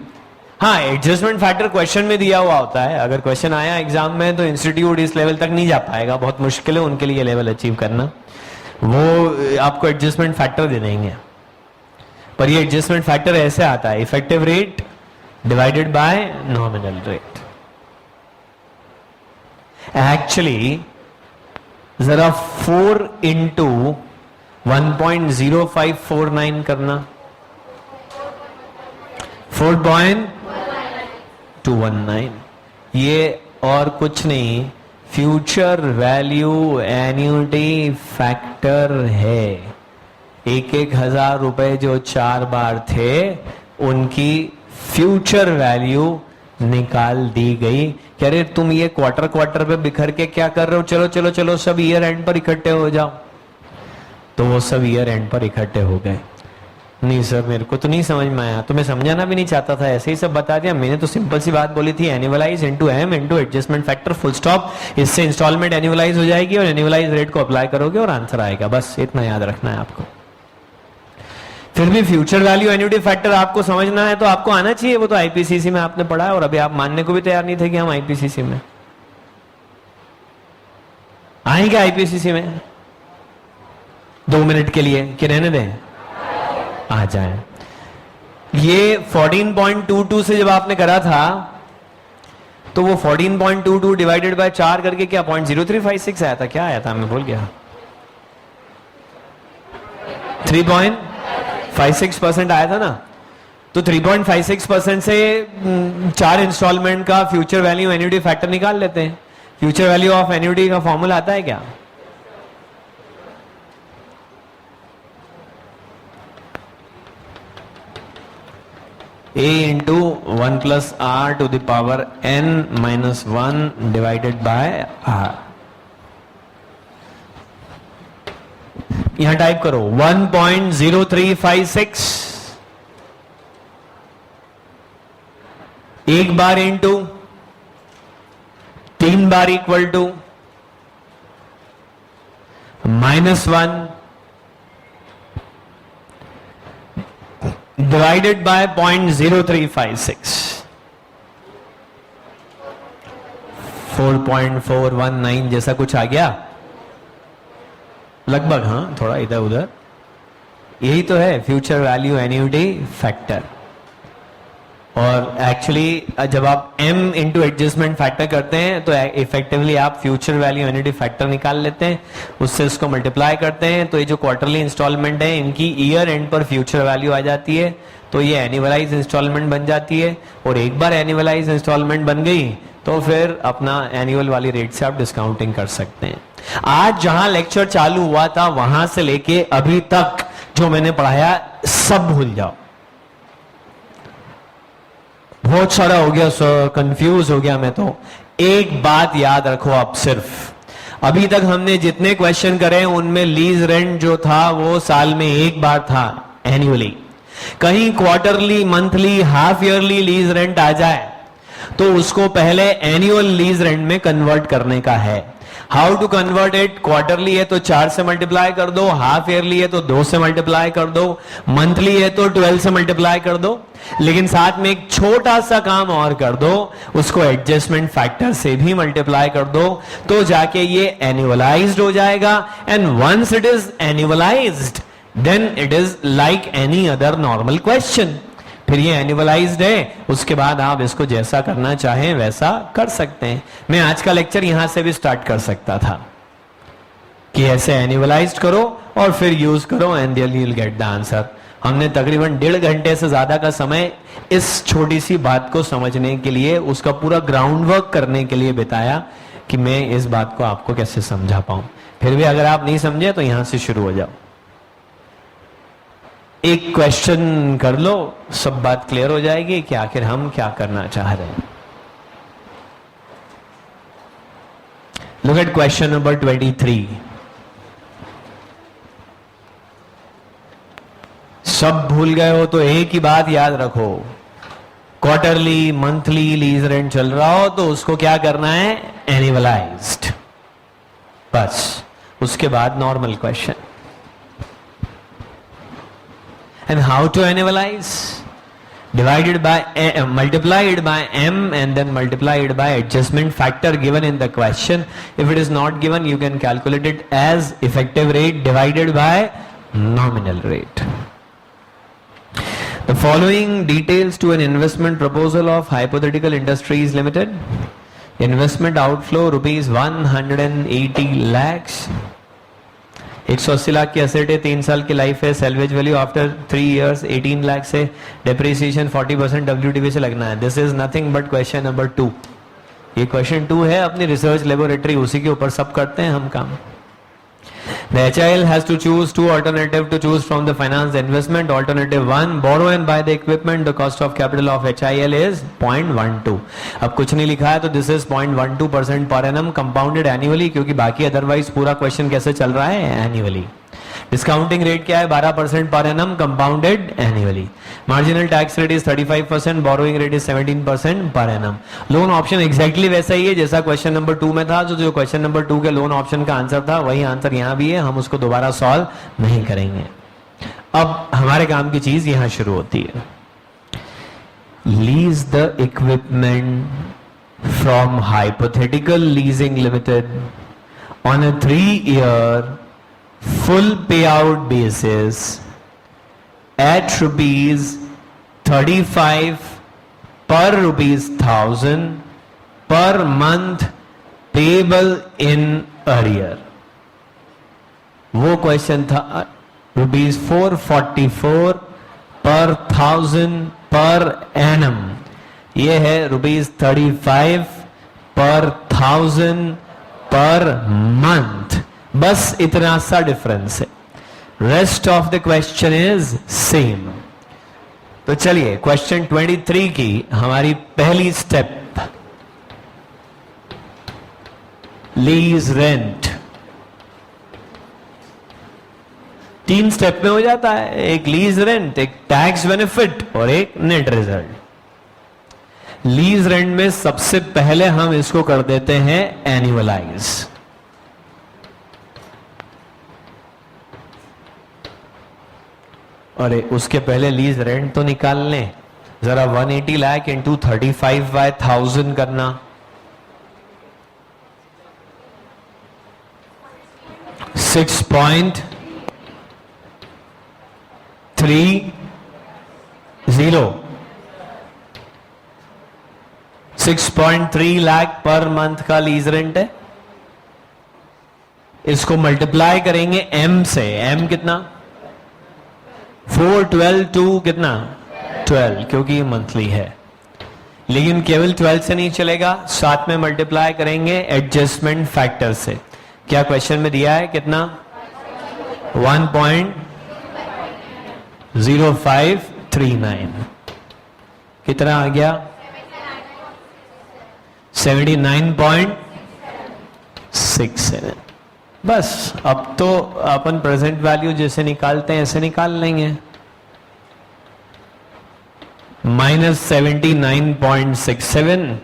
हाँ, एडजस्टमेंट फैक्टर क्वेश्चन में दिया हुआ होता है, अगर क्वेश्चन आया एग्जाम में तो इंस्टीट्यूट इस लेवल तक नहीं जा पाएगा, बहुत मुश्किल है उनके लिए लेवल अचीव करना। वो आपको एडजस्टमेंट फैक्टर दे देंगे। पर ये एडजस्टमेंट फैक्टर ऐसे आता है, effective rate divided bye nominal rate. Actually जरा 4 इंटू 1.0549 करना, 4.219, ये और कुछ नहीं, फ्यूचर वैल्यू एन्युटी फैक्टर है। 1,000 रुपए जो 4 बार थे उनकी फ्यूचर वैल्यू निकाल दी गई। कह रहे तुम ये क्वार्टर क्वार्टर पे बिखर के क्या कर रहे हो, चलो चलो चलो सब ईयर एंड पर इकट्ठे हो जाओ। तो वो सब ईयर एंड पर इकट्ठे हो गए। नहीं सर मेरे को तो नहीं समझ में आया, तो मैं समझाना भी नहीं चाहता था, ऐसे ही सब बता दिया। मैंने तो सिंपल सी बात बोली थी, annualise into M into adjustment factor, full stop. इससे इंस्टॉलमेंट एनुअलाइज हो जाएगी और एनुअलाइज रेट को अप्लाई करोगे और आंसर आएगा। बस इतना याद रखना है आपको। फिर भी फ्यूचर वैल्यू एन्युटी फैक्टर आपको समझना है तो आपको आना चाहिए, वो तो आईपीसीसी में आपने पढ़ा है और अभी आप मानने को भी तैयार नहीं थे कि हम आईपीसीसी में आएंगे। आईपीसीसी में 2 मिनट के लिए कि रहने दें, आ जाए। ये 14.22 से जब आपने करा था तो वो 14.22 डिवाइडेड बाय 4 करके क्या 0.0356 आया था, क्या आया था मैं भूल गया, 3.56% आया था ना। तो 3.56% से 4 इंस्टॉलमेंट का फ्यूचर वैल्यू एन्युटी फैक्टर निकाल लेते हैं। फ्यूचर वैल्यू ऑफ एन्युटी का फॉर्मूला आता है क्या, a into 1 plus r to the power n minus 1 divided by r। यहां टाइप करो 1.0356, एक बार इंटू 3 बार इक्वल टू -1 डिवाइडेड बाय 0.0356, 4.419 जैसा कुछ आ गया लगभग। हाँ थोड़ा इधर उधर, यही तो है फ्यूचर वैल्यू एन्युटी फैक्टर। और एक्चुअली जब आप m इंटू एडजस्टमेंट फैक्टर करते हैं तो इफेक्टिवली आप फ्यूचर वैल्यू एन्युटी फैक्टर निकाल लेते हैं, उससे उसको मल्टीप्लाई करते हैं तो ये जो क्वार्टरली इंस्टॉलमेंट है इनकी ईयर एंड पर फ्यूचर वैल्यू आ जाती है, तो ये एनुअलाइज इंस्टॉलमेंट बन जाती है। और एक बार एनुअलाइज इंस्टॉलमेंट बन गई तो फिर अपना एनुअल वाली रेट से आप डिस्काउंटिंग कर सकते हैं। आज जहां लेक्चर चालू हुआ था वहां से लेके अभी तक जो मैंने पढ़ाया सब भूल जाओ। बहुत सारा हो गया सर, कंफ्यूज हो गया मैं तो। एक बात याद रखो आप, सिर्फ अभी तक हमने जितने क्वेश्चन करे उनमें लीज रेंट जो था वो साल में एक बार था एनुअली। कहीं quarterly, monthly, half yearly lease rent आ जाए तो उसको पहले एनुअल लीज रेंट में कन्वर्ट करने का है। How to convert it, quarterly है तो 4 से मल्टीप्लाई कर दो, हाफ ईयरली है तो 2 से मल्टीप्लाई कर दो, मंथली है तो 12 से मल्टीप्लाई कर दो। लेकिन साथ में एक छोटा सा काम और कर दो, उसको एडजस्टमेंट फैक्टर से भी मल्टीप्लाई कर दो, तो जाके ये एनुअलाइज्ड हो जाएगा। And once it is annualised then it is like any other normal question. फिर ये एनुअलाइज्ड है, उसके बाद आप इसको जैसा करना चाहें वैसा कर सकते हैं। मैं आज का लेक्चर यहां से भी स्टार्ट कर सकता था कि ऐसे एनुअलाइज्ड करो और फिर यूज करो and you will get the answer. हमने तकरीबन 1.5 घंटे से ज्यादा का समय इस छोटी सी बात को समझने के लिए, उसका पूरा ग्राउंड वर्क करने के लिए बिताया कि मैं इस बात को आपको कैसे समझा पाऊं। फिर भी अगर आप नहीं समझे तो यहां से शुरू हो जाओ, एक क्वेश्चन कर लो, सब बात क्लियर हो जाएगी कि आखिर हम क्या करना चाह रहे हैं। Look at question number 23। सब भूल गए हो तो एक ही बात याद रखो, क्वार्टरली, मंथली लीज रेंट चल रहा हो तो उसको क्या करना है, एनुअलाइज्ड, बस। उसके बाद normal question. And how to annualize? Divided by multiplied by m and then multiplied by adjustment factor given in the question. If it is not given, you can calculate it as effective rate divided by nominal rate. The following details to an investment proposal of Hypothetical Industries Limited. Investment outflow rupees 180 lakhs. 180 lakh की asset है, 3 साल की life है, salvage value after 3 years 18 lakh से, depreciation 40% WDV से लगना है. This is nothing but question number 2. ये क्वेश्चन 2 है, अपनी रिसर्च लेबोरेटरी उसी के ऊपर सब करते हैं हम काम. The HIL has to choose 2 alternatives to choose from the finance investment. Alternative 1, borrow and buy the equipment. The cost of capital of HIL is 0.12. अब कुछ नहीं लिखा है तो this is 0.12% per annum compounded annually, क्योंकि बाकी otherwise पूरा question कैसे चल रहा है एनुअली. डिस्काउंटिंग रेट क्या है? 12% per annum compounded annually. Marginal tax rate is 35%, borrowing rate is 17% per annum. Loan option exactly वैसा ही है जैसा क्वेश्चन नंबर 2 में था. जो क्वेश्चन नंबर 2 के लोन ऑप्शन का आंसर था वही आंसर यहां भी है. हम उसको दोबारा सॉल्व नहीं करेंगे. अब हमारे काम की चीज यहां शुरू होती है. Lease the equipment from hypothetical leasing limited on a 3-year full payout basis at rupees 35 per rupees 1000 per month payable in arrear. वो क्वेश्चन था rupees 444 per 1000 per annum. ये है rupees 35 per 1000 per month. बस इतना सा difference है. Rest of the question is same. तो चलिए क्वेश्चन 23 की हमारी पहली स्टेप, लीज रेंट. 3 स्टेप में हो जाता है. एक लीज रेंट, एक टैक्स बेनिफिट और एक नेट रिजल्ट. लीज रेंट में सबसे पहले हम इसको कर देते हैं एनुअलाइज. अरे उसके पहले लीज रेंट तो निकाल लें जरा. 180 लाख इंटू 35/1000 करना. $6.30 6.3 लाख पर मंथ का लीज रेंट है. इसको मल्टीप्लाई करेंगे m से. m कितना? 4, 12, 2 कितना? 12, क्योंकि ये मंथली है. लेकिन केवल 12 से नहीं चलेगा, साथ में मल्टीप्लाई करेंगे एडजस्टमेंट फैक्टर से. क्या क्वेश्चन में दिया है? कितना? 1.0539. कितना आ गया? 79.67. बस अब तो अपन प्रेजेंट वैल्यू जैसे निकालते हैं ऐसे निकाल लेंगे. -79.67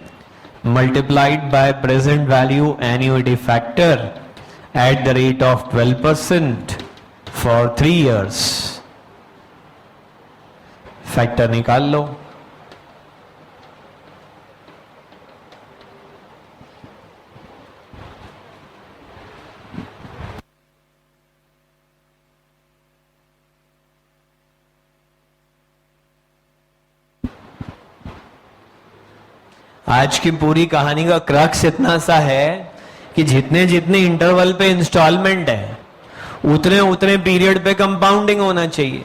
multiplied by present value annuity factor at the rate of 12% for 3 years. Factor निकाल लो. आज की पूरी कहानी का क्रक्स इतना सा है कि जितने जितने इंटरवल पे इंस्टॉलमेंट है उतने उतने पीरियड पे कंपाउंडिंग होना चाहिए.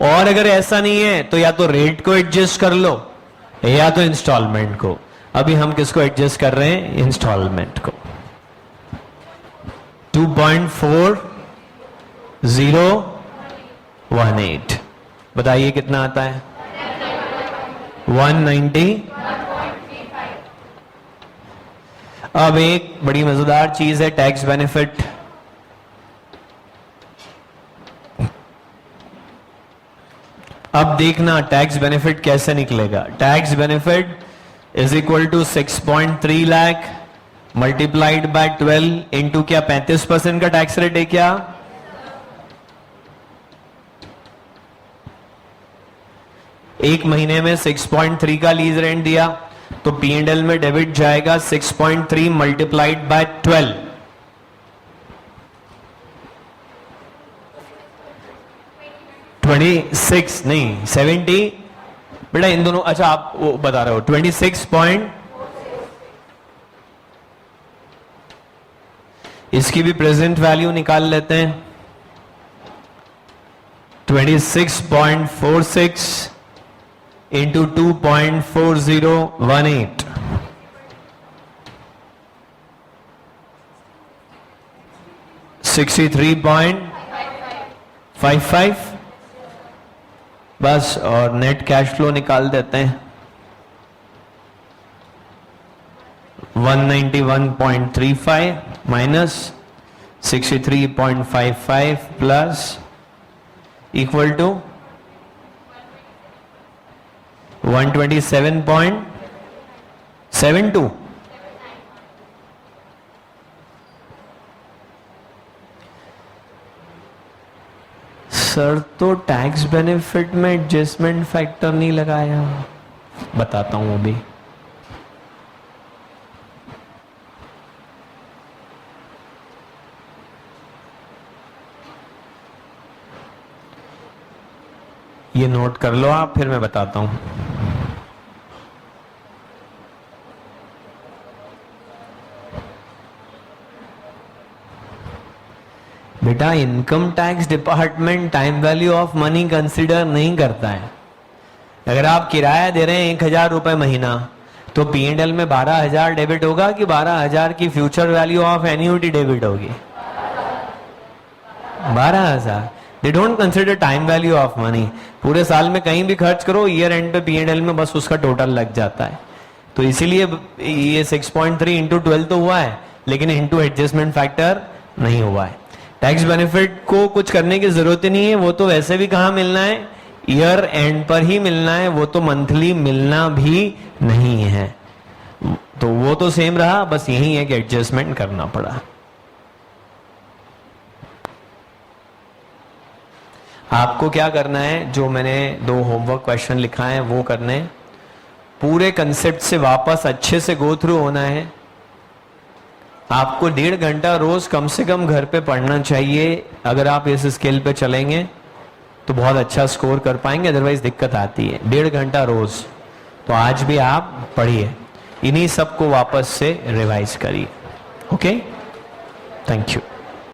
और अगर ऐसा नहीं है तो या तो रेट को एडजस्ट कर लो या तो इंस्टॉलमेंट को. अभी हम किसको एडजस्ट कर रहे हैं? इंस्टॉलमेंट को. 2.4018. बताइए कितना आता है? 190. अब एक बड़ी मजेदार चीज है टैक्स बेनिफिट. अब देखना टैक्स बेनिफिट कैसे निकलेगा. Tax benefit is equal to 6.3 lakh multiplied by 12 into क्या 35% का टैक्स रेट है क्या? एक महीने में 6.3 का लीज रेंट दिया तो P&L में डेबिट जाएगा 6.3 मल्टीप्लाइड बाय 12. 26 नहीं 70 बेटा इन दोनों, अच्छा आप वो बता रहे हो 26 पॉइंट, इसकी भी प्रेजेंट वैल्यू निकाल लेते हैं। 26.46 इंटू 2.4018, 63.55 बस, और नेट कैश फ्लो निकाल देते हैं। 191.35 minus 63.55 plus equal to 127.72। Sir तो टैक्स बेनिफिट में एडजस्टमेंट फैक्टर नहीं लगाया, बताता हूं वो भी। ये नोट कर लो आप, फिर मैं बताता हूं। बेटा income tax department time value of money consider नहीं करता है। अगर आप किराया दे रहे हैं 1,000 रुपए महीना, तो P&L में 12,000 डेबिट होगा कि 12,000 की future value of annuity debit होगी? 12,000। They don't consider time value of money. पूरे साल में कहीं भी खर्च करो, ईयर एंड पे P&L में बस उसका टोटल लग जाता है। तो इसीलिए ये 6.3 इंटू 12 तो हुआ है, लेकिन इंटू एडजस्टमेंट फैक्टर नहीं हुआ है। टैक्स बेनिफिट को कुछ करने की जरूरत ही नहीं है, वो तो वैसे भी कहां मिलना है, ईयर एंड पर ही मिलना है, वो तो मंथली मिलना भी नहीं है। तो वो तो सेम रहा, बस यही है कि एडजस्टमेंट करना पड़ा। आपको क्या करना है, जो मैंने 2 होमवर्क क्वेश्चन लिखा है वो करने, पूरे कंसेप्ट से वापस अच्छे से गो थ्रू होना है। आपको 1.5 घंटा रोज कम से कम घर पे पढ़ना चाहिए। अगर आप इस स्केल पे चलेंगे तो बहुत अच्छा स्कोर कर पाएंगे, अदरवाइज दिक्कत आती है। 1.5 घंटा रोज, तो आज भी आप पढ़िए, इन्हीं सबको वापस से रिवाइज करिए। Okay, thank you.